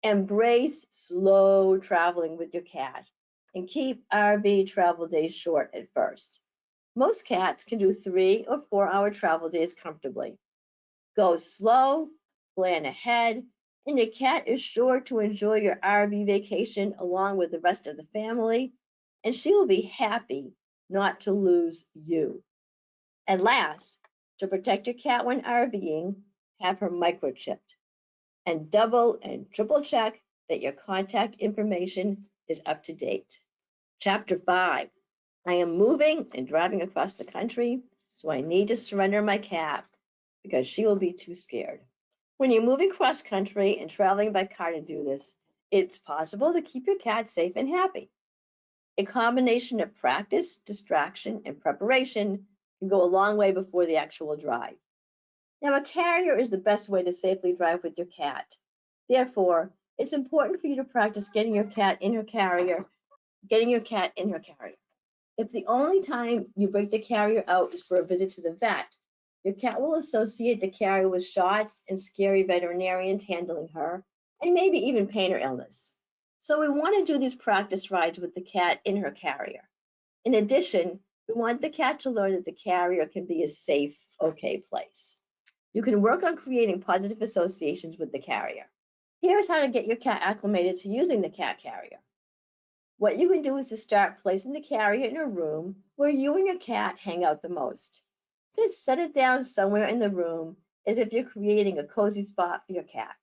Embrace slow traveling with your cat and keep RV travel days short at first. Most cats can do 3 or 4 hour travel days comfortably. Go slow, plan ahead, and your cat is sure to enjoy your RV vacation along with the rest of the family, and she will be happy not to lose you. And last, to protect your cat when RVing, have her microchipped and double and triple check that your contact information is up to date. Chapter 5. I am moving and driving across the country, so I need to surrender my cat because she will be too scared. When you're moving cross country and traveling by car to do this, it's possible to keep your cat safe and happy. A combination of practice, distraction, and preparation can go a long way before the actual drive. Now, a carrier is the best way to safely drive with your cat. Therefore, it's important for you to practice getting your cat in her carrier. If the only time you break the carrier out is for a visit to the vet, your cat will associate the carrier with shots and scary veterinarians handling her, and maybe even pain or illness. So we want to do these practice rides with the cat in her carrier. In addition, we want the cat to learn that the carrier can be a safe, okay place. You can work on creating positive associations with the carrier. Here's how to get your cat acclimated to using the cat carrier. What you can do is to start placing the carrier in a room where you and your cat hang out the most. Just set it down somewhere in the room as if you're creating a cozy spot for your cat.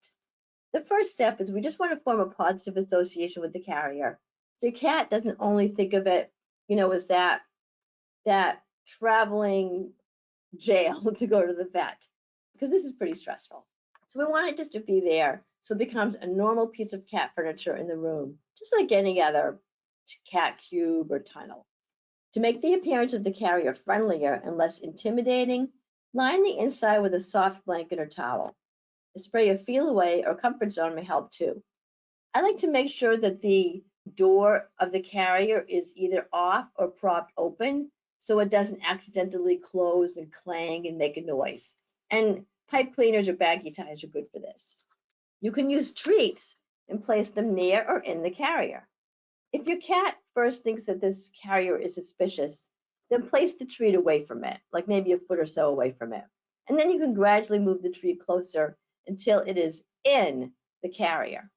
The first step is we just want to form a positive association with the carrier. So your cat doesn't only think of it, as that traveling jail to go to the vet, because this is pretty stressful. So we want it just to be there so it becomes a normal piece of cat furniture in the room, just like any other cat cube or tunnel. To make the appearance of the carrier friendlier and less intimidating, line the inside with a soft blanket or towel. A spray of Feel Away or Comfort Zone may help too. I like to make sure that the door of the carrier is either off or propped open so it doesn't accidentally close and clang and make a noise. And pipe cleaners or baggy ties are good for this. You can use treats and place them near or in the carrier. If your cat first thinks that this carrier is suspicious, then place the treat away from it, like maybe a foot or so away from it. And then you can gradually move the treat closer until it is in the carrier.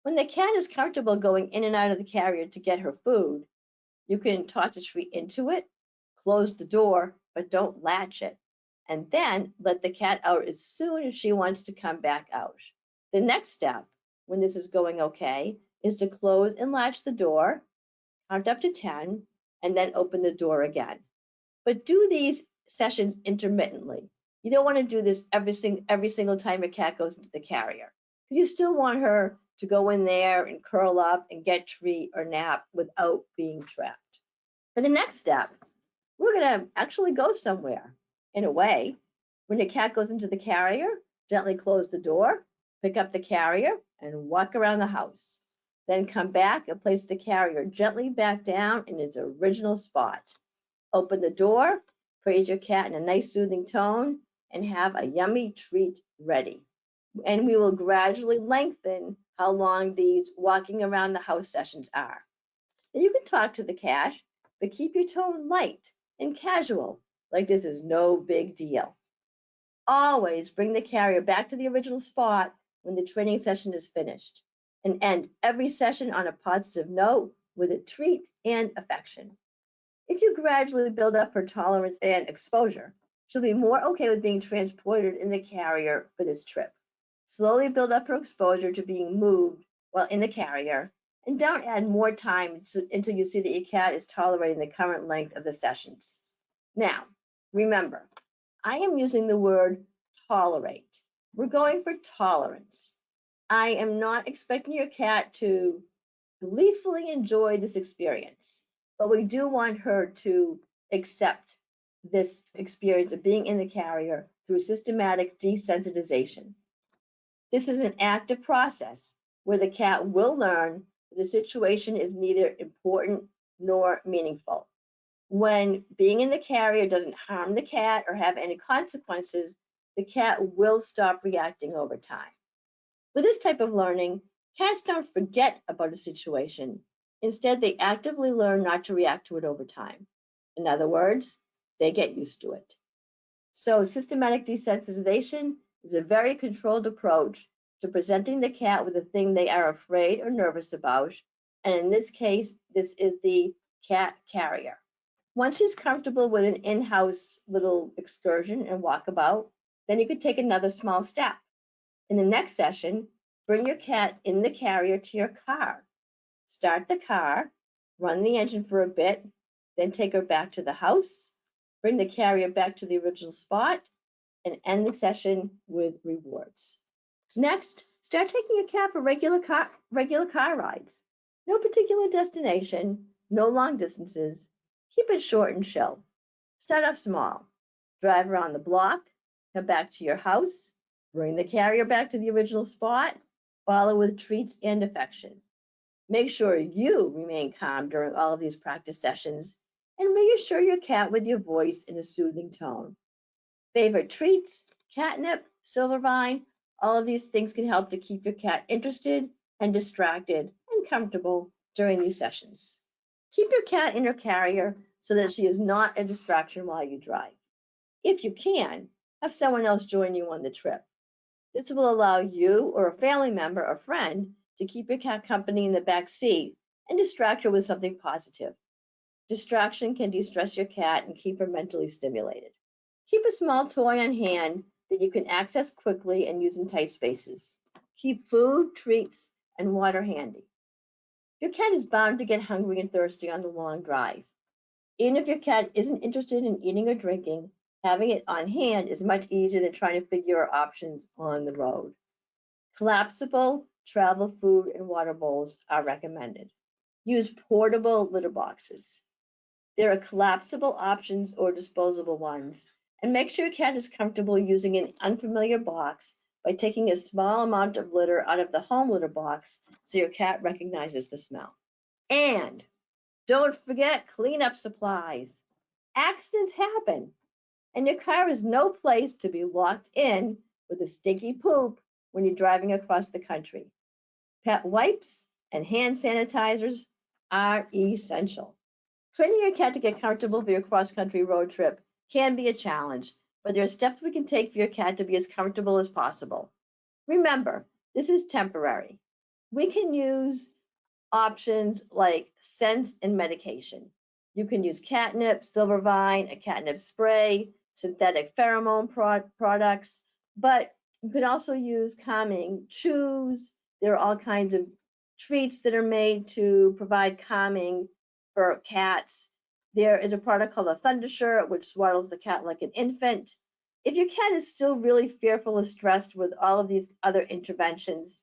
When the cat is comfortable going in and out of the carrier to get her food, you can toss a treat into it, close the door, but don't latch it, and then let the cat out as soon as she wants to come back out. The next step, when this is going okay, is to close and latch the door, count up to 10, and then open the door again. But do these sessions intermittently. You don't want to do this every single time your cat goes into the carrier, because you still want her to go in there and curl up and get treat or nap without being trapped. For the next step, we're going to actually go somewhere. In a way, when your cat goes into the carrier, gently close the door, pick up the carrier, and walk around the house. Then come back and place the carrier gently back down in its original spot. Open the door, praise your cat in a nice soothing tone, and have a yummy treat ready. And we will gradually lengthen how long these walking around the house sessions are. Then you can talk to the cat, but keep your tone light and casual, like this is no big deal. Always bring the carrier back to the original spot when the training session is finished, and end every session on a positive note with a treat and affection. If you gradually build up her tolerance and exposure, She'll be more okay with being transported in the carrier for this trip. Slowly build up her exposure to being moved while in the carrier, and don't add more time until you see that your cat is tolerating the current length of the sessions. Now, remember, I am using the word tolerate. We're going for tolerance. I am not expecting your cat to gleefully enjoy this experience, but we do want her to accept this experience of being in the carrier through systematic desensitization. This is an active process where the cat will learn that the situation is neither important nor meaningful. When being in the carrier doesn't harm the cat or have any consequences, the cat will stop reacting over time. With this type of learning, cats don't forget about a situation. Instead, they actively learn not to react to it over time. In other words, they get used to it. So systematic desensitization is a very controlled approach to presenting the cat with a thing they are afraid or nervous about. And in this case, this is the cat carrier. Once she's comfortable with an in-house little excursion and walkabout, then you could take another small step. In the next session, bring your cat in the carrier to your car. Start the car, run the engine for a bit, then take her back to the house, bring the carrier back to the original spot, and end the session with rewards. Next, start taking your cat for regular car rides. No particular destination, no long distances. Keep it short and chill. Start off small. Drive around the block, come back to your house, bring the carrier back to the original spot, follow with treats and affection. Make sure you remain calm during all of these practice sessions and reassure your cat with your voice in a soothing tone. Favorite treats, catnip, silver vine, all of these things can help to keep your cat interested and distracted and comfortable during these sessions. Keep your cat in your carrier so that she is not a distraction while you drive. If you can, have someone else join you on the trip. This will allow you or a family member or friend to keep your cat company in the back seat and distract her with something positive. Distraction can de-stress your cat and keep her mentally stimulated. Keep a small toy on hand that you can access quickly and use in tight spaces. Keep food, treats, and water handy. Your cat is bound to get hungry and thirsty on the long drive. Even if your cat isn't interested in eating or drinking, having it on hand is much easier than trying to figure out options on the road. Collapsible travel food and water bowls are recommended. Use portable litter boxes. There are collapsible options or disposable ones, and make sure your cat is comfortable using an unfamiliar box by taking a small amount of litter out of the home litter box so your cat recognizes the smell. And don't forget cleanup supplies. Accidents happen, and your car is no place to be locked in with a stinky poop when you're driving across the country. Pet wipes and hand sanitizers are essential. Training your cat to get comfortable for your cross-country road trip can be a challenge, but there are steps we can take for your cat to be as comfortable as possible. Remember, this is temporary. We can use options like scents and medication. You can use catnip, silver vine, a catnip spray, synthetic pheromone products, but you can also use calming chews. There are all kinds of treats that are made to provide calming for cats. There is a product called a Thunder Shirt, which swaddles the cat like an infant. If your cat is still really fearful or stressed with all of these other interventions,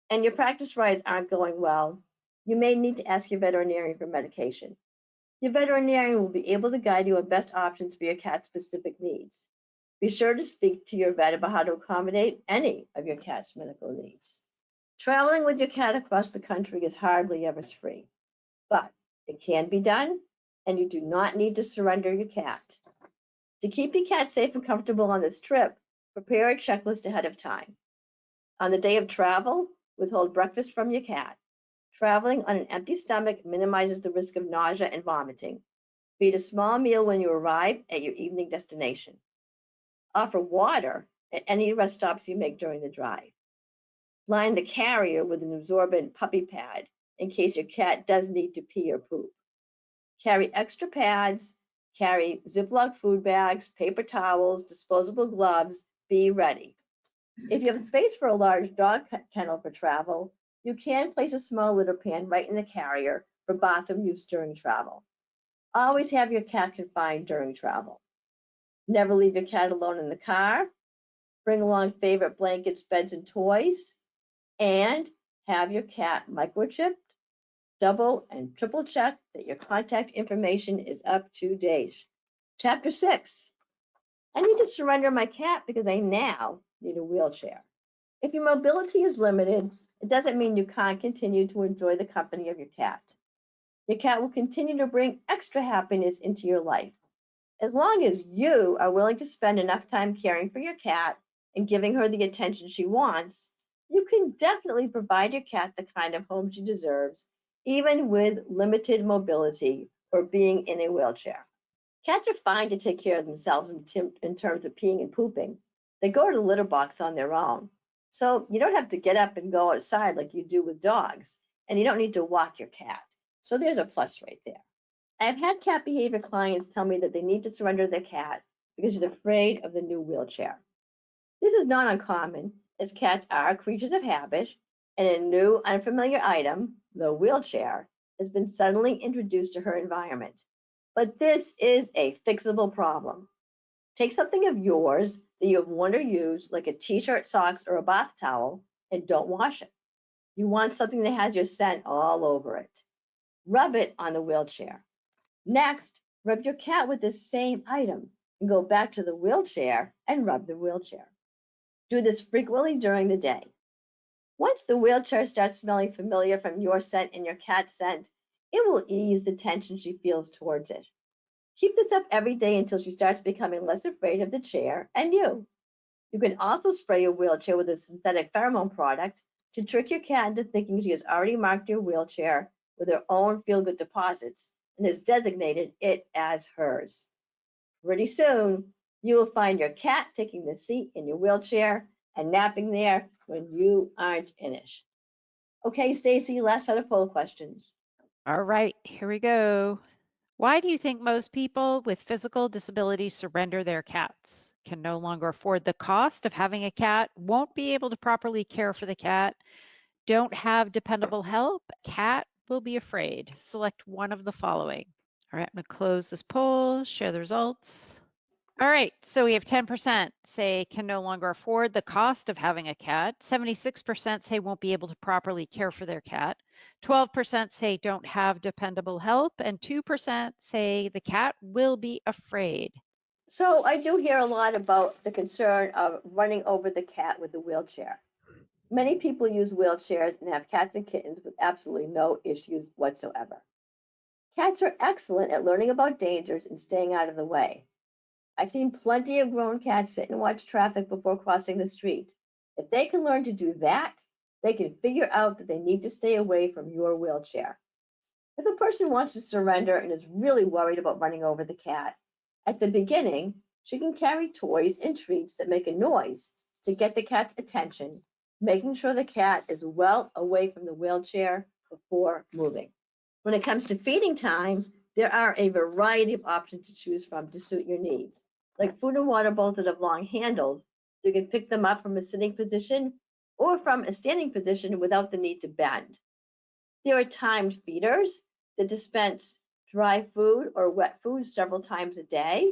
and your practice rides aren't going well, you may need to ask your veterinarian for medication. Your veterinarian will be able to guide you on best options for your cat's specific needs. Be sure to speak to your vet about how to accommodate any of your cat's medical needs. Traveling with your cat across the country is hardly ever free, but it can be done, and you do not need to surrender your cat. To keep your cat safe and comfortable on this trip, prepare a checklist ahead of time. On the day of travel, withhold breakfast from your cat. Traveling on an empty stomach minimizes the risk of nausea and vomiting. Feed a small meal when you arrive at your evening destination. Offer water at any rest stops you make during the drive. Line the carrier with an absorbent puppy pad in case your cat does need to pee or poop. Carry extra pads Carry Ziploc food bags, paper towels, disposable gloves. Be ready. If you have space for a large dog kennel for travel, you can place a small litter pan right in the carrier for bathroom use during travel. Always have your cat confined during travel. Never leave your cat alone in the car. Bring along favorite blankets, beds, and toys. And have your cat microchipped. Double and triple check that your contact information is up to date. Chapter 6. I need to surrender my cat because I now need a wheelchair. If your mobility is limited, it doesn't mean you can't continue to enjoy the company of your cat. Your cat will continue to bring extra happiness into your life. As long as you are willing to spend enough time caring for your cat and giving her the attention she wants, you can definitely provide your cat the kind of home she deserves, even with limited mobility or being in a wheelchair. Cats are fine to take care of themselves in terms of peeing and pooping. They go to the litter box on their own. So you don't have to get up and go outside like you do with dogs, and you don't need to walk your cat. So there's a plus right there. I've had cat behavior clients tell me that they need to surrender their cat because they're afraid of the new wheelchair. This is not uncommon, as cats are creatures of habit, and a new unfamiliar item, the wheelchair, has been suddenly introduced to her environment. But this is a fixable problem. Take something of yours that you have worn or used, like a t-shirt, socks, or a bath towel, and don't wash it. You want something that has your scent all over it. Rub it on the wheelchair. Next, rub your cat with this same item and go back to the wheelchair and rub the wheelchair. Do this frequently during the day. Once the wheelchair starts smelling familiar from your scent and your cat's scent, it will ease the tension she feels towards it. Keep this up every day until she starts becoming less afraid of the chair and you. You can also spray your wheelchair with a synthetic pheromone product to trick your cat into thinking she has already marked your wheelchair with her own feel-good deposits and has designated it as hers. Pretty soon, you will find your cat taking the seat in your wheelchair and napping there when you aren't in it. Okay, Stacy, last set of poll questions. All right, here we go. Why do you think most people with physical disabilities surrender their cats? Can no longer afford the cost of having a cat, won't be able to properly care for the cat, don't have dependable help, cat will be afraid. Select one of the following. All right, I'm going to close this poll, share the results. All right, so we have 10% say can no longer afford the cost of having a cat. 76% say won't be able to properly care for their cat. 12% say don't have dependable help. And 2% say the cat will be afraid. So I do hear a lot about the concern of running over the cat with the wheelchair. Many people use wheelchairs and have cats and kittens with absolutely no issues whatsoever. Cats are excellent at learning about dangers and staying out of the way. I've seen plenty of grown cats sit and watch traffic before crossing the street. If they can learn to do that, they can figure out that they need to stay away from your wheelchair. If a person wants to surrender and is really worried about running over the cat, at the beginning, she can carry toys and treats that make a noise to get the cat's attention, making sure the cat is well away from the wheelchair before moving. When it comes to feeding time, there are a variety of options to choose from to suit your needs, like food and water bowls that have long handles, so you can pick them up from a sitting position or from a standing position without the need to bend. There are timed feeders that dispense dry food or wet food several times a day.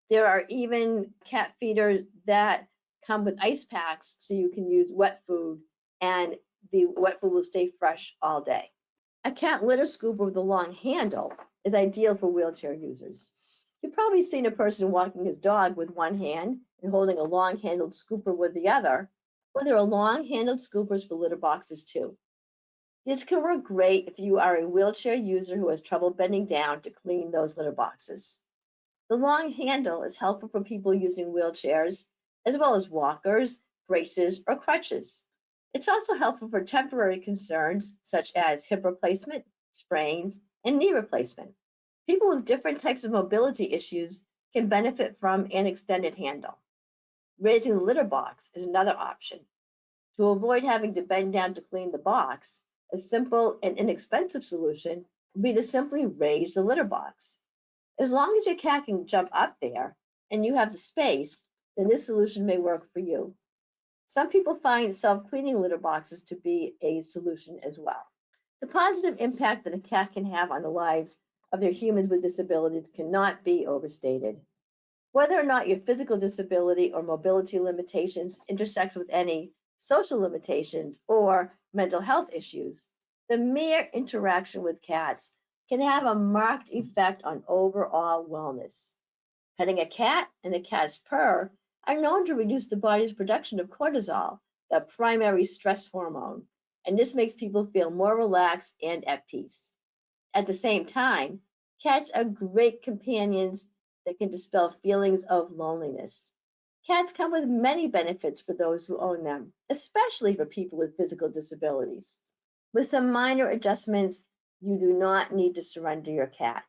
There are even cat feeders that come with ice packs so you can use wet food and the wet food will stay fresh all day. A cat litter scooper with a long handle is ideal for wheelchair users. You've probably seen a person walking his dog with one hand and holding a long-handled scooper with the other. Well, there are long-handled scoopers for litter boxes too. This can work great if you are a wheelchair user who has trouble bending down to clean those litter boxes. The long handle is helpful for people using wheelchairs, as well as walkers, braces, or crutches. It's also helpful for temporary concerns such as hip replacement, sprains, and knee replacement. People with different types of mobility issues can benefit from an extended handle. Raising the litter box is another option. To avoid having to bend down to clean the box, a simple and inexpensive solution would be to simply raise the litter box. As long as your cat can jump up there and you have the space, then this solution may work for you. Some people find self-cleaning litter boxes to be a solution as well. The positive impact that a cat can have on the lives of their humans with disabilities cannot be overstated. Whether or not your physical disability or mobility limitations intersects with any social limitations or mental health issues, the mere interaction with cats can have a marked effect on overall wellness. Petting a cat and a cat's purr are known to reduce the body's production of cortisol, the primary stress hormone, and this makes people feel more relaxed and at peace. At the same time, cats are great companions that can dispel feelings of loneliness. Cats come with many benefits for those who own them, especially for people with physical disabilities. With some minor adjustments, you do not need to surrender your cat.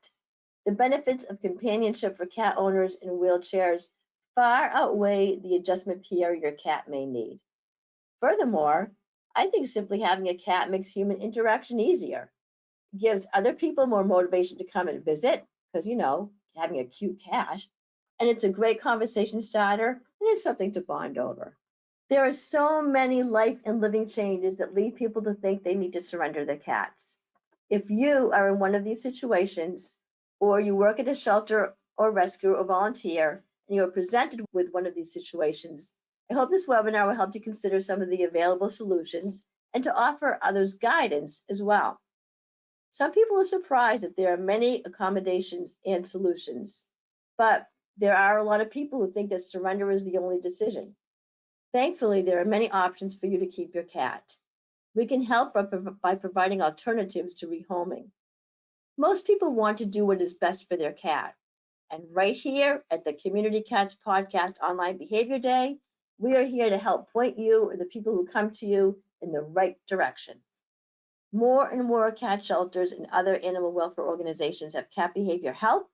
The benefits of companionship for cat owners in wheelchairs far outweigh the adjustment care your cat may need. Furthermore, I think simply having a cat makes human interaction easier, gives other people more motivation to come and visit, because, having a cute cat, and it's a great conversation starter, and it's something to bond over. There are so many life and living changes that lead people to think they need to surrender their cats. If you are in one of these situations, or you work at a shelter or rescue or volunteer, and you are presented with one of these situations, I hope this webinar will help you consider some of the available solutions and to offer others guidance as well. Some people are surprised that there are many accommodations and solutions, but there are a lot of people who think that surrender is the only decision. Thankfully, there are many options for you to keep your cat. We can help by providing alternatives to rehoming. Most people want to do what is best for their cat. And right here at the Community Cats Podcast Online Behavior Day, we are here to help point you or the people who come to you in the right direction. More and more cat shelters and other animal welfare organizations have cat behavior help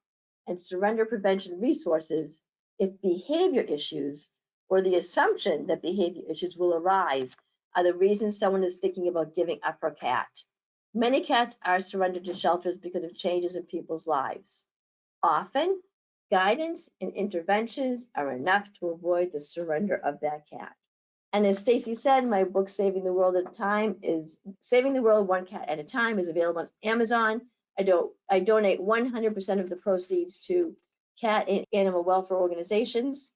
and surrender prevention resources if behavior issues or the assumption that behavior issues will arise are the reasons someone is thinking about giving up her cat. Many cats are surrendered to shelters because of changes in people's lives. Often, guidance and interventions are enough to avoid the surrender of that cat. And as Stacy said, my book, Saving the World One Cat at a Time, is available on Amazon. I donate 100% of the proceeds to cat and animal welfare organizations.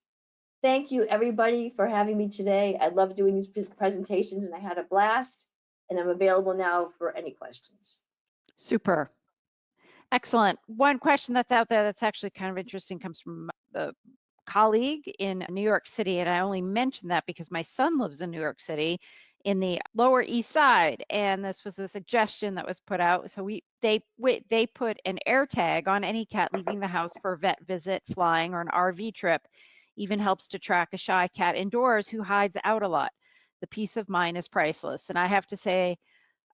Thank you, everybody, for having me today. I love doing these presentations, and I had a blast. And I'm available now for any questions. Super. Excellent. One question that's out there that's actually kind of interesting comes from the colleague in New York City, and I only mention that because my son lives in New York City in the Lower East Side, and this was a suggestion that was put out. So they put an air tag on any cat leaving the house for a vet visit, flying, or an RV trip. Even helps to track a shy cat indoors who hides out a lot. The peace of mind is priceless, and I have to say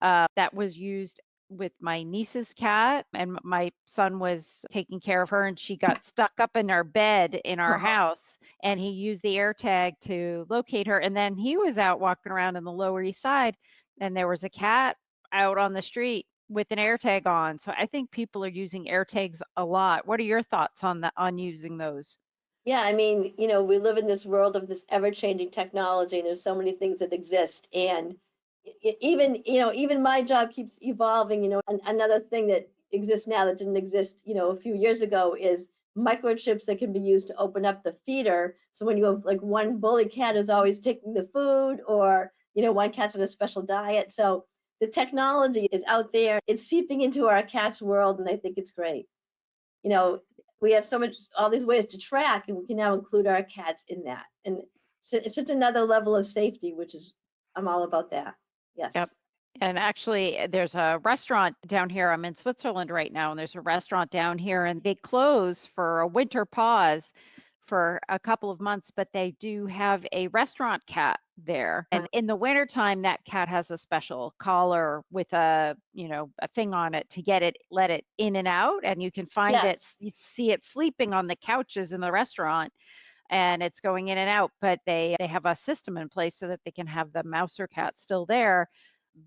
that was used with my niece's cat, and my son was taking care of her, and she got stuck up in our bed in our house, and he used the air tag to locate her. And then he was out walking around in the Lower East Side, and there was a cat out on the street with an air tag on. So I think people are using air tags a lot. What are your thoughts on that, on using those? Yeah, I mean, we live in this world of this ever-changing technology, and there's so many things that exist. And even my job keeps evolving. Another thing that exists now that didn't exist, a few years ago is microchips that can be used to open up the feeder. So when you have like one bully cat is always taking the food, or one cat's on a special diet. So the technology is out there. It's seeping into our cat's world, and I think it's great. We have all these ways to track, and we can now include our cats in that. And it's just another level of safety, I'm all about that. Yes. Yep. And actually, there's a restaurant down here. I'm in Switzerland right now, and there's a restaurant down here, and they close for a winter pause for a couple of months, but they do have a restaurant cat there. And in the wintertime, that cat has a special collar with a thing on it to let it in and out. And you can find it, you see it sleeping on the couches in the restaurant, and it's going in and out, but they have a system in place so that they can have the mouse or cat still there,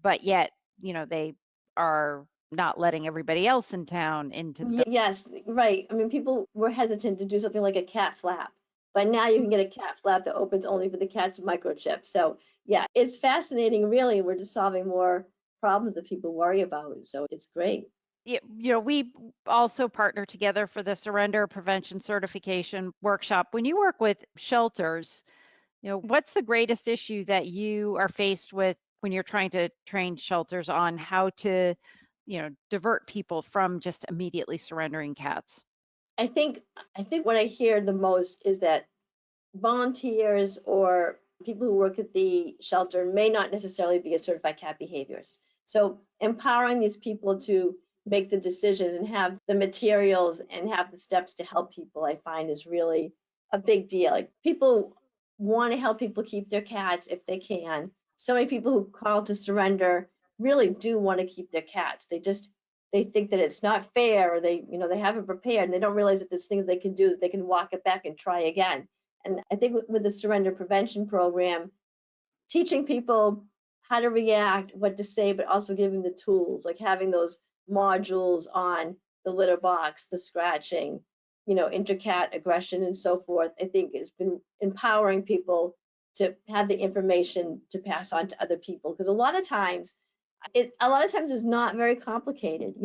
but yet they are not letting everybody else in town into the Yes, right. I mean, people were hesitant to do something like a cat flap, but now you can get a cat flap that opens only for the cat's microchip. So yeah, it's fascinating, really. We're just solving more problems that people worry about. So it's great. we also partner together for the surrender prevention certification workshop. When you work with shelters, what's the greatest issue that you are faced with when you're trying to train shelters on how to, divert people from just immediately surrendering cats? I think I think what I hear the most is that volunteers or people who work at the shelter may not necessarily be a certified cat behaviorist. So empowering these people to make the decisions and have the materials and have the steps to help people, I find is really a big deal. Like people want to help people keep their cats if they can. So many people who call to surrender really do want to keep their cats. They think that it's not fair or they haven't prepared and they don't realize that there's things they can do that they can walk it back and try again. And I think with the surrender prevention program, teaching people how to react, what to say, but also giving the tools, like having those modules on the litter box, the scratching, intercat aggression and so forth, I think has been empowering people to have the information to pass on to other people. Because a lot of times it's not very complicated.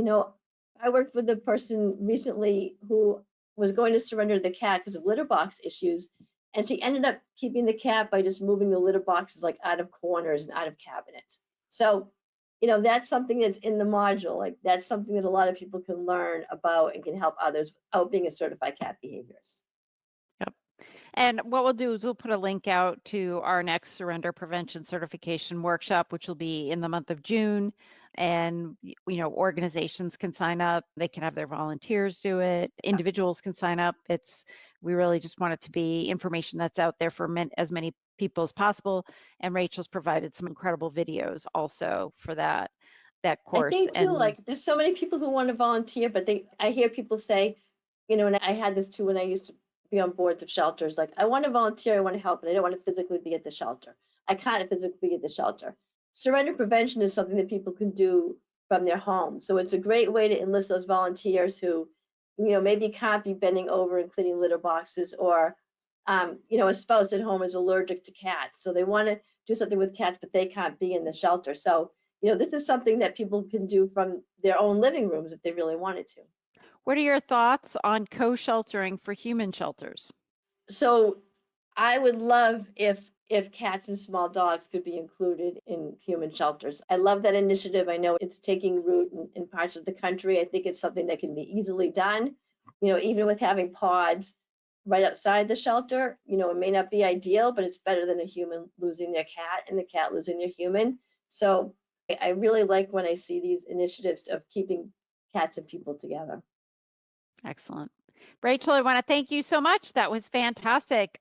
I worked with a person recently who was going to surrender the cat because of litter box issues, and she ended up keeping the cat by just moving the litter boxes like out of corners and out of cabinets. So, that's something that's in the module. Like that's something that a lot of people can learn about and can help others without being a certified cat behaviorist. Yep. And what we'll do is we'll put a link out to our next surrender prevention certification workshop, which will be in the month of June. And, organizations can sign up. They can have their volunteers do it. Individuals can sign up. We really just want it to be information that's out there for as many people as possible. And Rachel's provided some incredible videos also for that I course. think too, And like there's so many people who want to volunteer, but I hear people say, and I had this too when I used to be on boards of shelters, like I want to volunteer, I want to help, but I don't want to physically be at the shelter. I can't physically be at the shelter. Surrender prevention is something that people can do from their home. So it's a great way to enlist those volunteers who, maybe can't be bending over and cleaning litter boxes or, a spouse at home is allergic to cats. So they want to do something with cats, but they can't be in the shelter. So this is something that people can do from their own living rooms if they really wanted to. what are your thoughts on co-sheltering for human shelters? So I would love if cats and small dogs could be included in human shelters. I love that initiative. I know it's taking root in parts of the country. I think it's something that can be easily done. Even with having pods right outside the shelter, it may not be ideal, but it's better than a human losing their cat and the cat losing their human. So I really like when I see these initiatives of keeping cats and people together. Excellent. Rachel, I want to thank you so much. That was fantastic.